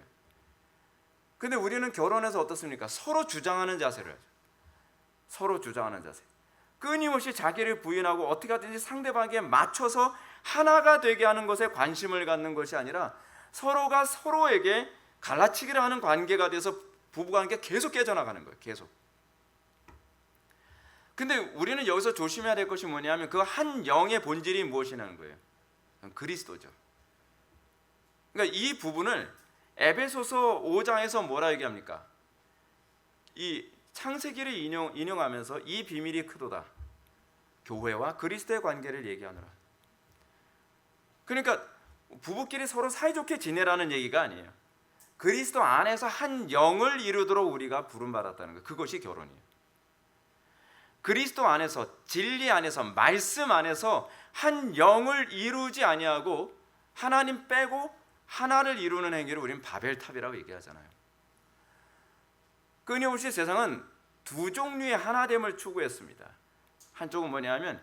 근데 우리는 결혼해서 어떻습니까? 서로 주장하는 자세를 하죠. 서로 주장하는 자세. 끊임없이 자기를 부인하고 어떻게 하든지 상대방에게 맞춰서 하나가 되게 하는 것에 관심을 갖는 것이 아니라 서로가 서로에게 갈라치기를 하는 관계가 돼서 부부관계가 계속 깨져나가는 거예요. 계속. 근데 우리는 여기서 조심해야 될 것이 뭐냐면 그 한 영의 본질이 무엇이냐는 거예요. 그리스도죠. 그러니까 이 부분을 에베소서 5장에서 뭐라 얘기합니까? 이 창세기를 인용하면서 이 비밀이 크도다. 교회와 그리스도의 관계를 얘기하노라. 그러니까 부부끼리 서로 사이좋게 지내라는 얘기가 아니에요. 그리스도 안에서 한 영을 이루도록 우리가 부름받았다는 거예요. 그것이 결혼이에요. 그리스도 안에서, 진리 안에서, 말씀 안에서 한 영을 이루지 아니하고 하나님 빼고 하나를 이루는 행위를 우리는 바벨탑이라고 얘기하잖아요. 끊임없이 세상은 두 종류의 하나됨을 추구했습니다. 한쪽은 뭐냐면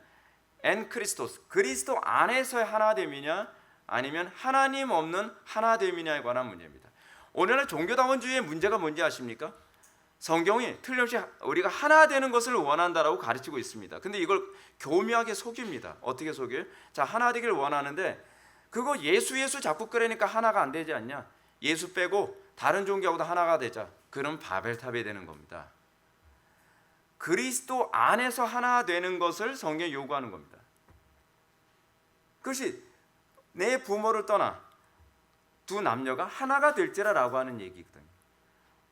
엔 크리스토스, 그리스도 안에서의 하나됨이냐 아니면 하나님 없는 하나됨이냐에 관한 문제입니다. 오늘날 종교다원주의의 문제가 뭔지 아십니까? 성경이 틀림없이 우리가 하나 되는 것을 원한다라고 가르치고 있습니다. 근데 이걸 교묘하게 속입니다. 어떻게 속여요? 자, 하나 되길 원하는데 그거 예수 자꾸 끓이니까 하나가 안 되지 않냐? 예수 빼고 다른 종교하고도 하나가 되자. 그럼 바벨탑이 되는 겁니다. 그리스도 안에서 하나 되는 것을 성경이 요구하는 겁니다. 그것이 내 부모를 떠나 두 남녀가 하나가 될지라라고 하는 얘기거든요.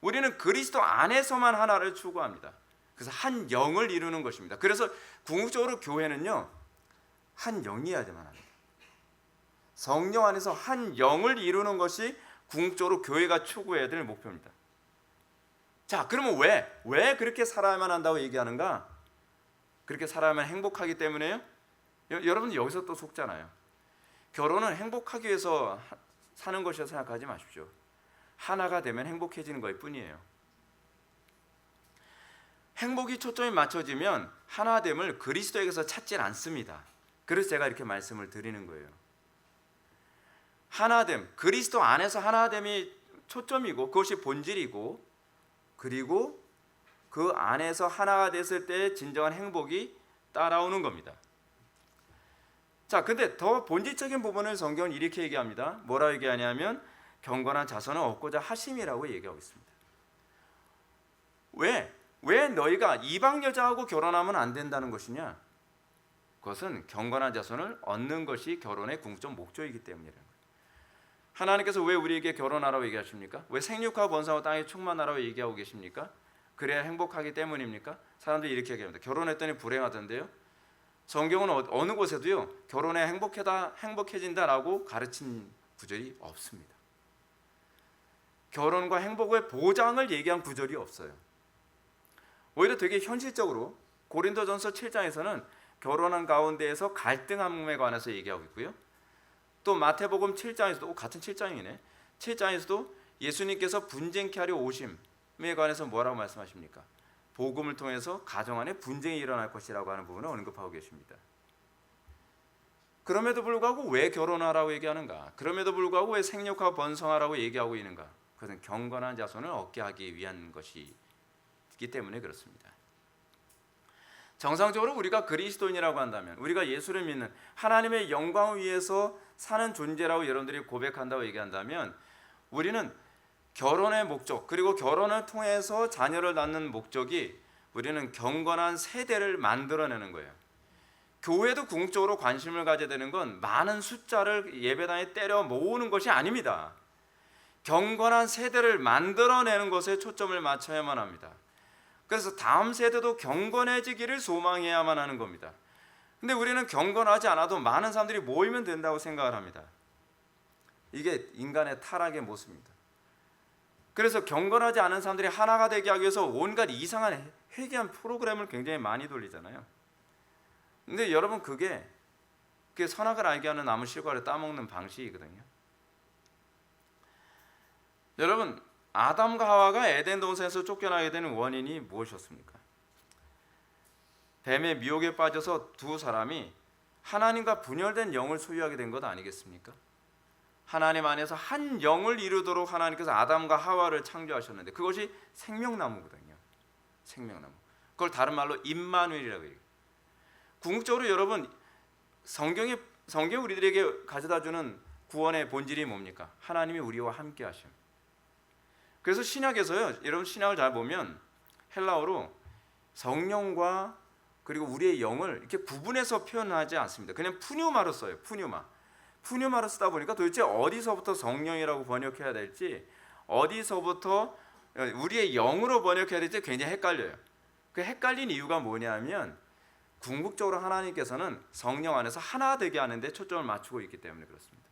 우리는 그리스도 안에서만 하나를 추구합니다. 그래서 한 영을 이루는 것입니다. 그래서 궁극적으로 교회는요, 한 영이어야만 합니다. 성령 안에서 한 영을 이루는 것이 궁극적으로 교회가 추구해야 될 목표입니다. 자, 그러면 왜 그렇게 살아야만 한다고 얘기하는가? 그렇게 살아야만 행복하기 때문에요? 여러분 여기서 또 속잖아요. 결혼은 행복하기 위해서 사는 것이라 생각하지 마십시오. 하나가 되면 행복해지는 것 뿐이에요. 행복이 초점이 맞춰지면 하나됨을 그리스도에게서 찾질 않습니다. 그래서 제가 이렇게 말씀을 드리는 거예요. 하나됨, 그리스도 안에서 하나됨이 초점이고 그것이 본질이고, 그리고 그 안에서 하나가 됐을 때 진정한 행복이 따라오는 겁니다. 자, 근데 더 본질적인 부분을 성경은 이렇게 얘기합니다. 뭐라 얘기하냐면 경건한 자손을 얻고자 하심이라고 얘기하고 있습니다. 왜 너희가 이방 여자하고 결혼하면 안 된다는 것이냐? 그것은 경건한 자손을 얻는 것이 결혼의 궁극적 목적이기 때문이라는 거예요. 하나님께서 왜 우리에게 결혼하라고 얘기하십니까? 왜 생육하고 번성하고 땅에 충만하라고 얘기하고 계십니까? 그래야 행복하기 때문입니까? 사람들이 이렇게 얘기합니다. 결혼했더니 불행하던데요? 성경은 어느 곳에도요, 결혼해 행복해진다라고 가르친 구절이 없습니다. 결혼과 행복의 보장을 얘기한 구절이 없어요. 오히려 되게 현실적으로 고린도전서 7장에서는 결혼한 가운데에서 갈등함에 관해서 얘기하고 있고요. 또 마태복음 7장에서도 같은 7장이네. 7장에서도 예수님께서 분쟁케 하려 오심에 관해서 뭐라고 말씀하십니까? 복음을 통해서 가정 안에 분쟁이 일어날 것이라고 하는 부분을 언급하고 계십니다. 그럼에도 불구하고 왜 결혼하라고 얘기하는가? 그럼에도 불구하고 왜 생육하고 번성하라고 얘기하고 있는가? 그것은 경건한 자손을 얻게 하기 위한 것이기 때문에 그렇습니다. 정상적으로 우리가 그리스도인이라고 한다면, 우리가 예수를 믿는 하나님의 영광을 위해서 사는 존재라고 여러분들이 고백한다고 얘기한다면, 우리는 결혼의 목적, 그리고 결혼을 통해서 자녀를 낳는 목적이 우리는 경건한 세대를 만들어내는 거예요. 교회도 궁극적으로 관심을 가져야 되는 건 많은 숫자를 예배당에 때려 모으는 것이 아닙니다. 경건한 세대를 만들어내는 것에 초점을 맞춰야만 합니다. 그래서 다음 세대도 경건해지기를 소망해야만 하는 겁니다. 근데 우리는 경건하지 않아도 많은 사람들이 모이면 된다고 생각을 합니다. 이게 인간의 타락의 모습입니다. 그래서 경건하지 않은 사람들이 하나가 되게 하기 위해서 온갖 이상한 회개한 프로그램을 굉장히 많이 돌리잖아요. 근데 여러분 그게 선악을 알게 하는 나무 실과를 따먹는 방식이거든요. 여러분, 아담과 하와가 에덴 동산에서 쫓겨나게 되는 원인이 무엇이었습니까? 뱀의 미혹에 빠져서 두 사람이 하나님과 분열된 영을 소유하게 된 것 아니겠습니까? 하나님 안에서 한 영을 이루도록 하나님께서 아담과 하와를 창조하셨는데 그것이 생명나무거든요. 생명나무. 그걸 다른 말로 임마누엘이라고 해요. 궁극적으로 여러분, 성경이 우리들에게 가져다주는 구원의 본질이 뭡니까? 하나님이 우리와 함께 하심. 그래서 신약에서요, 여러분 신약을 잘 보면 헬라어로 성령과 그리고 우리의 영을 이렇게 구분해서 표현하지 않습니다. 그냥 푸뉴마로 써요. 푸뉴마로 쓰다 보니까 도대체 어디서부터 성령이라고 번역해야 될지, 어디서부터 우리의 영으로 번역해야 될지 굉장히 헷갈려요. 그 헷갈린 이유가 뭐냐면 궁극적으로 하나님께서는 성령 안에서 하나 되게 하는데 초점을 맞추고 있기 때문에 그렇습니다.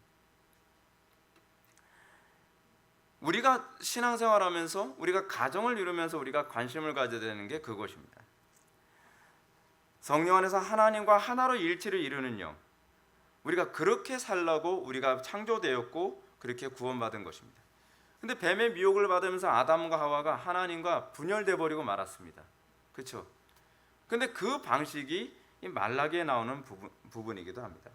우리가 신앙생활하면서, 우리가 가정을 이루면서 우리가 관심을 가져야 되는 게 그것입니다. 성령 안에서 하나님과 하나로 일치를 이루는 영, 우리가 그렇게 살라고 우리가 창조되었고 그렇게 구원받은 것입니다. 근데 뱀의 미혹을 받으면서 아담과 하와가 하나님과 분열돼 버리고 말았습니다. 그렇죠? 근데 그 방식이 이 말라기에 나오는 부분이기도 합니다.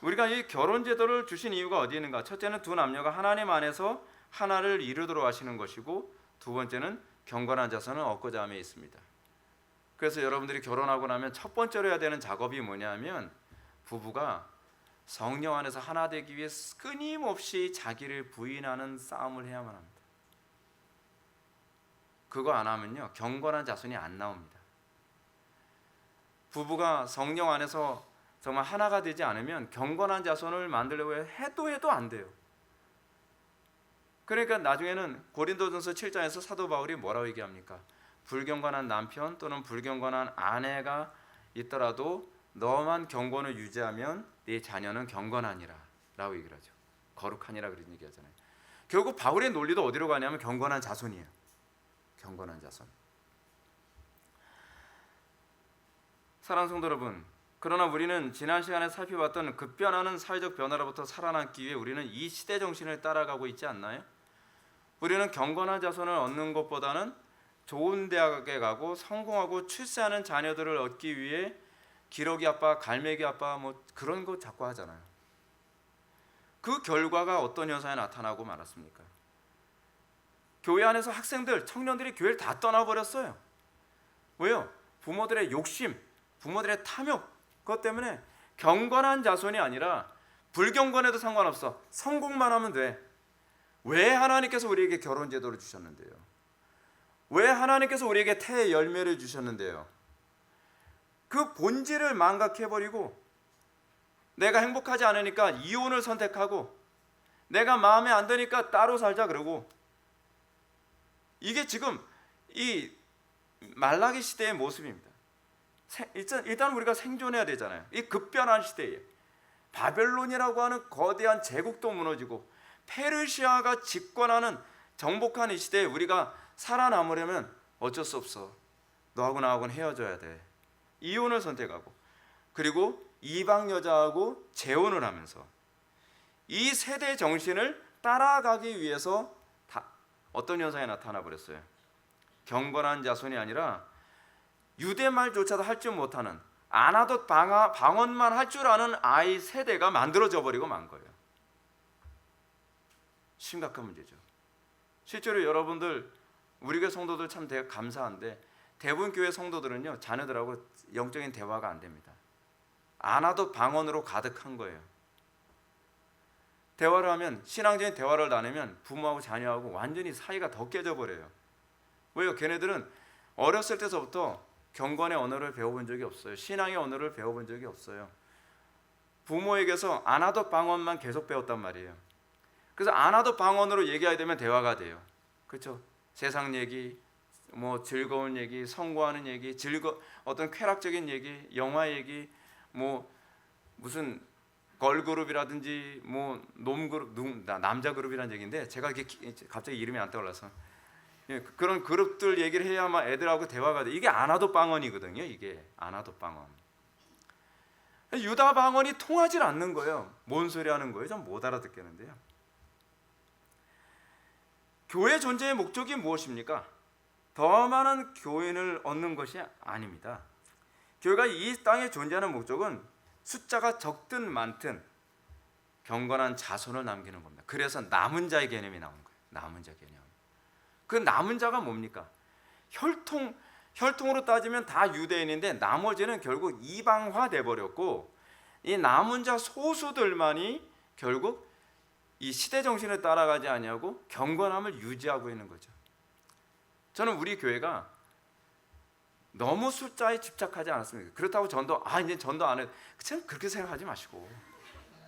우리가 이 결혼 제도를 주신 이유가 어디 있는가? 첫째는 두 남녀가 하나님 안에서 하나를 이루도록 하시는 것이고, 두 번째는 경건한 자손을 얻고자 함에 있습니다. 그래서 여러분들이 결혼하고 나면 첫 번째로 해야 되는 작업이 뭐냐면, 부부가 성령 안에서 하나 되기 위해 끊임없이 자기를 부인하는 싸움을 해야만 합니다. 그거 안 하면요, 경건한 자손이 안 나옵니다. 부부가 성령 안에서 정말 하나가 되지 않으면 경건한 자손을 만들려고 해도 안 돼요. 그러니까 나중에는 고린도전서 7장에서 사도 바울이 뭐라고 얘기합니까? 불경건한 남편 또는 불경건한 아내가 있더라도 너만 경건을 유지하면 네 자녀는 경건하니라 라고 얘기를 하죠. 거룩하니라 그런 얘기하잖아요. 결국 바울의 논리도 어디로 가냐면 경건한 자손이에요. 경건한 자손. 사랑하는 성도 여러분, 그러나 우리는 지난 시간에 살펴봤던 급변하는 사회적 변화로부터 살아남기 위해 우리는 이 시대 정신을 따라가고 있지 않나요? 우리는 경건한 자손을 얻는 것보다는 좋은 대학에 가고 성공하고 출세하는 자녀들을 얻기 위해 기러기 아빠, 갈매기 아빠 뭐 그런 거 자꾸 하잖아요. 그 결과가 어떤 현상에 나타나고 말았습니까? 교회 안에서 학생들, 청년들이 교회를 다 떠나버렸어요. 왜요? 부모들의 욕심, 부모들의 탐욕, 그것 때문에 경건한 자손이 아니라 불경건해도 상관없어. 성공만 하면 돼. 왜 하나님께서 우리에게 결혼 제도를 주셨는데요? 왜 하나님께서 우리에게 태의 열매를 주셨는데요? 그 본질을 망각해버리고 내가 행복하지 않으니까 이혼을 선택하고 내가 마음에 안 드니까 따로 살자 그러고, 이게 지금 이 말라기 시대의 모습입니다. 일단 우리가 생존해야 되잖아요. 이 급변한 시대에 바벨론이라고 하는 거대한 제국도 무너지고 페르시아가 집권하는 정복한 이 시대에 우리가 살아남으려면 어쩔 수 없어. 너하고 나하고는 헤어져야 돼. 이혼을 선택하고, 그리고 이방 여자하고 재혼을 하면서 이 세대 정신을 따라가기 위해서 어떤 현상이 나타나 버렸어요. 경건한 자손이 아니라 유대말조차도 할 줄 못하는, 아나돗 방언만 할 줄 아는 아이 세대가 만들어져 버리고 만 거예요. 심각한 문제죠. 실제로 여러분들, 우리 교회 성도들 참 되게 감사한데 대부분 교회 성도들은요, 자녀들하고 영적인 대화가 안 됩니다. 아나돗 방언으로 가득한 거예요. 대화를 하면, 신앙적인 대화를 나누면 부모하고 자녀하고 완전히 사이가 더 깨져 버려요. 왜요? 걔네들은 어렸을 때서부터 경건의 언어를 배워본 적이 없어요. 신앙의 언어를 배워본 적이 없어요. 부모에게서 아나돗 방언만 계속 배웠단 말이에요. 그래서 아나돗 방언으로 얘기하게 되면 대화가 돼요. 그렇죠? 세상 얘기, 뭐 즐거운 얘기, 성공하는 얘기, 어떤 쾌락적인 얘기, 영화 얘기, 뭐 무슨 걸그룹이라든지 뭐 놈그룹, 남자 그룹이라는 얘기인데 제가 이렇게 갑자기 이름이 안 떠올라서, 그런 그룹들 얘기를 해야만 애들하고 대화가 돼. 이게 아나돗 방언이거든요. 이게 아나돗 방언. 유다 방언이 통하질 않는 거예요. 뭔 소리 하는 거예요? 좀 못 알아듣겠는데요. 교회 존재의 목적이 무엇입니까? 더 많은 교인을 얻는 것이 아닙니다. 교회가 이 땅에 존재하는 목적은 숫자가 적든 많든 경건한 자손을 남기는 겁니다. 그래서 남은 자의 개념이 나오는 거예요. 남은 자 개념. 그 남은 자가 뭡니까? 혈통으로 따지면 다 유대인인데 나머지는 결국 이방화 돼 버렸고, 이 남은 자 소수들만이 결국 이 시대 정신을 따라가지 아니하고 경건함을 유지하고 있는 거죠. 저는 우리 교회가 너무 숫자에 집착하지 않았습니까? 그렇다고 전도 이제 전도 안 해. 참 그렇게 생각하지 마시고,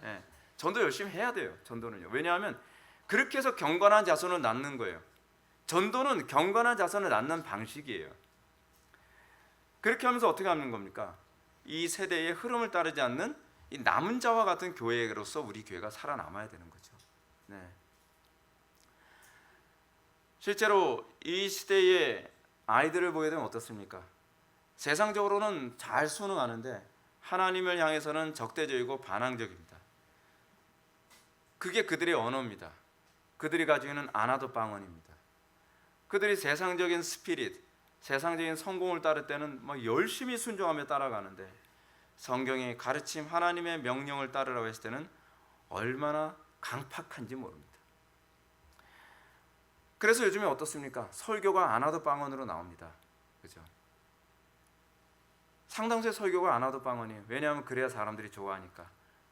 예, 전도 열심히 해야 돼요. 전도는요. 왜냐하면 그렇게 해서 경건한 자손을 낳는 거예요. 전도는 경건한 자손을 낳는 방식이에요. 그렇게 하면서 어떻게 하는 겁니까? 이 세대의 흐름을 따르지 않는 이 남은 자와 같은 교회로서 우리 교회가 살아남아야 되는 거죠. 네. 실제로 이 시대의 아이들을 보게 되면 어떻습니까? 세상적으로는 잘 순응하는데 하나님을 향해서는 적대적이고 반항적입니다. 그게 그들의 언어입니다. 그들이 가지고 있는 아나도 방언입니다. 그들이 세상적인 스피릿, 세상적인 성공을 따를 때는 열심히 순종하며 따라가는데 성경의 가르침, 하나님의 명령을 따르라고 했을 때는 얼마나 강팍한지 모릅니다. 그래서 요즘에 어떻습니까? 설교가 아나도 방언으로 나옵니다. 그죠? 상당수의 설교가 아나도 방언이에요. 왜냐하면 그래야 사람들이 좋아하니까,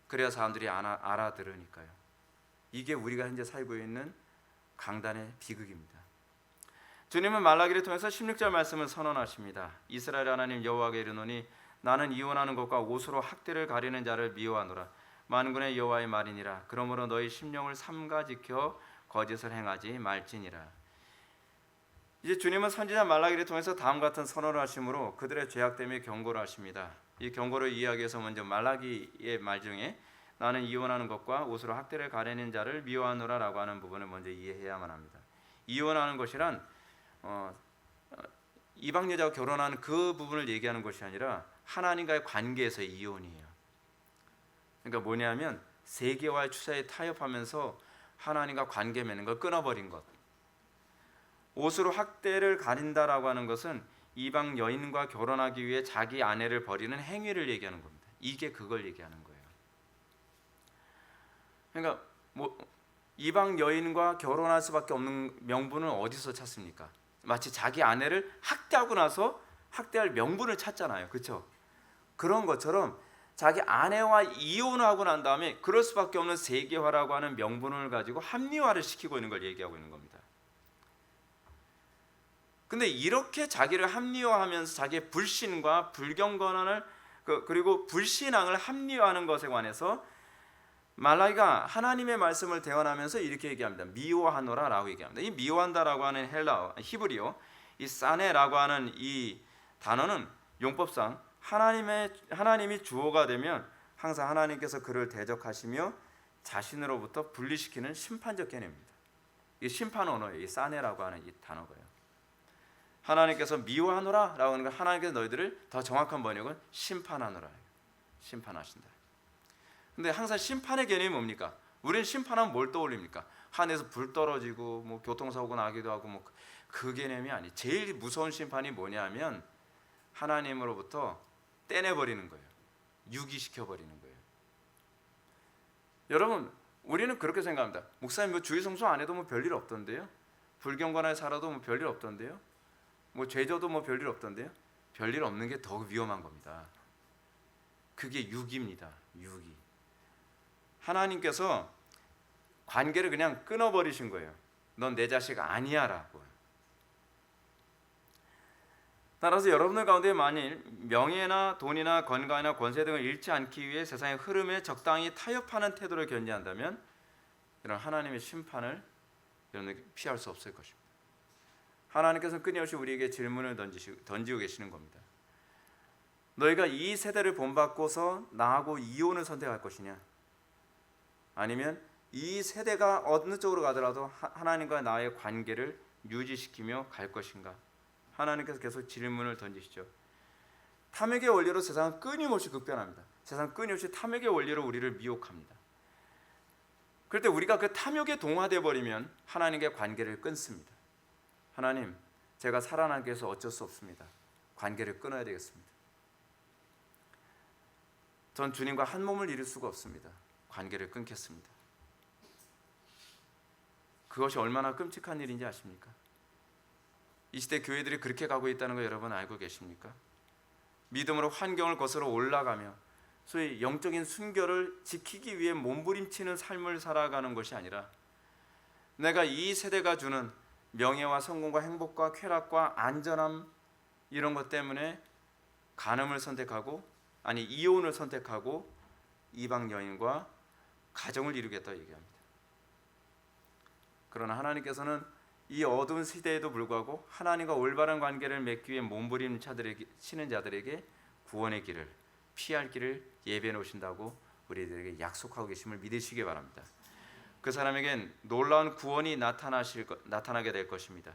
그래야 사람들이 알아들으니까요. 이게 우리가 현재 살고 있는 강단의 비극입니다. 주님은 말라기를 통해서 16절 말씀을 선언하십니다. 이스라엘 하나님 여호와께 이르노니 나는 이혼하는 것과 옷으로 학대를 가리는 자를 미워하노라. 만군의 여호와의 말이니라. 그러므로 너희 심령을 삼가 지켜 거짓을 행하지 말지니라. 이제 주님은 선지자 말라기를 통해서 다음과 같은 선언을 하심으로 그들의 죄악 때문에 경고를 하십니다. 이 경고를 이해하기 위해서 먼저 말라기의 말 중에 나는 이혼하는 것과 옷으로 학대를 가리는 자를 미워하노라라고 하는 부분을 먼저 이해해야만 합니다. 이혼하는 것이란 이방 여자와 결혼하는 그 부분을 얘기하는 것이 아니라 하나님과의 관계에서의 이혼이에요. 그러니까 뭐냐면 세계와의 추세에 타협하면서 하나님과 관계 맺는 걸 끊어버린 것. 옷으로 학대를 가린다라고 하는 것은 이방 여인과 결혼하기 위해 자기 아내를 버리는 행위를 얘기하는 겁니다. 이게 그걸 얘기하는 거예요. 그러니까 이방 여인과 결혼할 수밖에 없는 명분은 어디서 찾습니까? 마치 자기 아내를 학대하고 나서 학대할 명분을 찾잖아요. 그렇죠? 그런 것처럼 자기 아내와 이혼하고 난 다음에 그럴 수밖에 없는 세계화라고 하는 명분을 가지고 합리화를 시키고 있는 걸 얘기하고 있는 겁니다. 근데 이렇게 자기를 합리화하면서 자기의 불신과 불경건을 그리고 불신앙을 합리화하는 것에 관해서 말라기가 하나님의 말씀을 대언하면서 이렇게 얘기합니다. 미워하노라라고 얘기합니다. 이 미워한다라고 하는 히브리어 이 사네라고 하는 이 단어는 용법상 하나님이 주어가 되면 항상 하나님께서 그를 대적하시며 자신으로부터 분리시키는 심판적 개념입니다. 이 심판 언어예요. 이 사네라고 하는 이 단어가요. 하나님께서 미워하노라라고 하는 건 하나님께서 너희들을 더 정확한 번역은 심판하노라. 심판하신다. 근데 항상 심판의 개념이 뭡니까? 우리는 심판하면 뭘 떠올립니까? 하늘에서 불 떨어지고 교통사고 나기도 하고 그 개념이 아니. 제일 무서운 심판이 뭐냐면 하나님으로부터 떼내버리는 거예요. 유기시켜버리는 거예요. 여러분, 우리는 그렇게 생각합니다. 목사님 주일 성수 안 해도 별일 없던데요? 불경건하게 살아도 별일 없던데요? 죄져도 별일 없던데요? 별일 없는 게 더 위험한 겁니다. 그게 유기입니다. 유기. 하나님께서 관계를 그냥 끊어버리신 거예요. 넌 내 자식 아니야 라고. 따라서 여러분들 가운데 만일 명예나 돈이나 건강이나 권세 등을 잃지 않기 위해 세상의 흐름에 적당히 타협하는 태도를 견지한다면 이런 하나님의 심판을 여러분들 피할 수 없을 것입니다. 하나님께서는 끊임없이 우리에게 질문을 던지고 계시는 겁니다. 너희가 이 세대를 본받고서 나하고 이혼을 선택할 것이냐? 아니면 이 세대가 어느 쪽으로 가더라도 하나님과 나의 관계를 유지시키며 갈 것인가? 하나님께서 계속 질문을 던지시죠. 탐욕의 원리로 세상은 끊임없이 급변합니다. 세상은 끊임없이 탐욕의 원리로 우리를 미혹합니다. 그럴 때 우리가 그 탐욕에 동화되어 버리면 하나님과의 관계를 끊습니다. 하나님, 제가 살아나기 위해서 어쩔 수 없습니다. 관계를 끊어야 되겠습니다. 전 주님과 한 몸을 이룰 수가 없습니다. 관계를 끊겠습니다. 그것이 얼마나 끔찍한 일인지 아십니까? 이 시대 교회들이 그렇게 가고 있다는 거 여러분 알고 계십니까? 믿음으로 환경을 거스러 올라가며 소위 영적인 순결을 지키기 위해 몸부림치는 삶을 살아가는 것이 아니라 내가 이 세대가 주는 명예와 성공과 행복과 쾌락과 안전함 이런 것 때문에 간음을 선택하고 이혼을 선택하고 이방 여인과 가정을 이루겠다 얘기합니다. 그러나 하나님께서는 이 어두운 시대에도 불구하고 하나님과 올바른 관계를 맺기 위해 몸부림 치는 자들에게 구원의 길을, 피할 길을 예비해 놓으신다고 우리들에게 약속하고 계심을 믿으시기 바랍니다. 그 사람에겐 놀라운 구원이 나타나게 될 것입니다.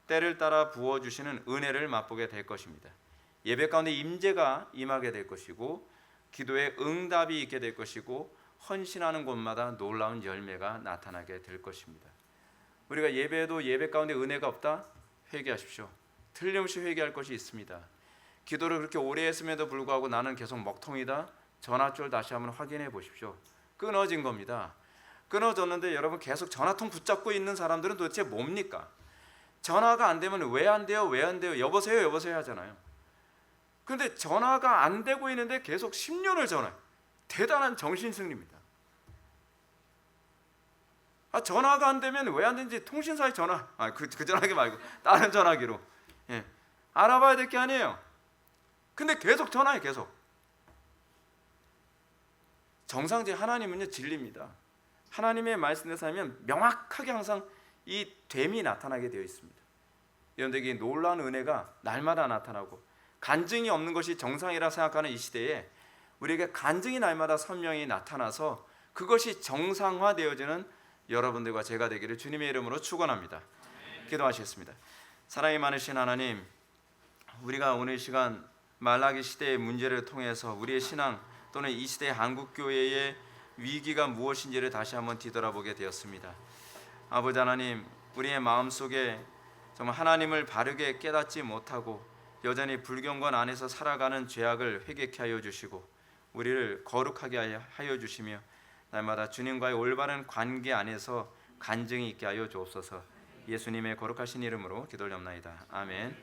때를 따라 부어주시는 은혜를 맛보게 될 것입니다. 예배 가운데 임재가 임하게 될 것이고 기도에 응답이 있게 될 것이고 헌신하는 곳마다 놀라운 열매가 나타나게 될 것입니다. 우리가 예배에도 예배 가운데 은혜가 없다? 회개하십시오. 틀림없이 회개할 것이 있습니다. 기도를 그렇게 오래 했음에도 불구하고 나는 계속 먹통이다? 전화줄 다시 한번 확인해 보십시오. 끊어진 겁니다. 끊어졌는데 여러분 계속 전화통 붙잡고 있는 사람들은 도대체 뭡니까? 전화가 안 되면 왜 안 돼요? 왜 안 돼요? 여보세요? 여보세요 하잖아요. 그런데 전화가 안 되고 있는데 계속 10년을 전화해요. 대단한 정신승리입니다. 전화가 안 되면 왜 안 되는지 통신사에 전화, 그 전화기 말고 다른 전화기로 알아봐야 될 게 아니에요. 근데 계속 전화해. 계속. 정상적인 하나님은요 진리입니다. 하나님의 말씀에 살면 명확하게 항상 이 됨이 나타나게 되어 있습니다. 여러분들에게 놀라운 은혜가 날마다 나타나고 간증이 없는 것이 정상이라 생각하는 이 시대에 우리에게 간증이 날마다 선명히 나타나서 그것이 정상화되어지는 여러분들과 제가 되기를 주님의 이름으로 축원합니다. 기도하시겠습니다. 사랑이 많으신 하나님, 우리가 오늘 시간 말라기 시대의 문제를 통해서 우리의 신앙 또는 이 시대의 한국교회의 위기가 무엇인지를 다시 한번 뒤돌아보게 되었습니다. 아버지 하나님, 우리의 마음속에 정말 하나님을 바르게 깨닫지 못하고 여전히 불경건 안에서 살아가는 죄악을 회개케 하여 주시고 우리를 거룩하게 하여 주시며 날마다 주님과의 올바른 관계 안에서 간증이 있게 하여 주옵소서. 예수님의 거룩하신 이름으로 기도를 옵나이다. 아멘.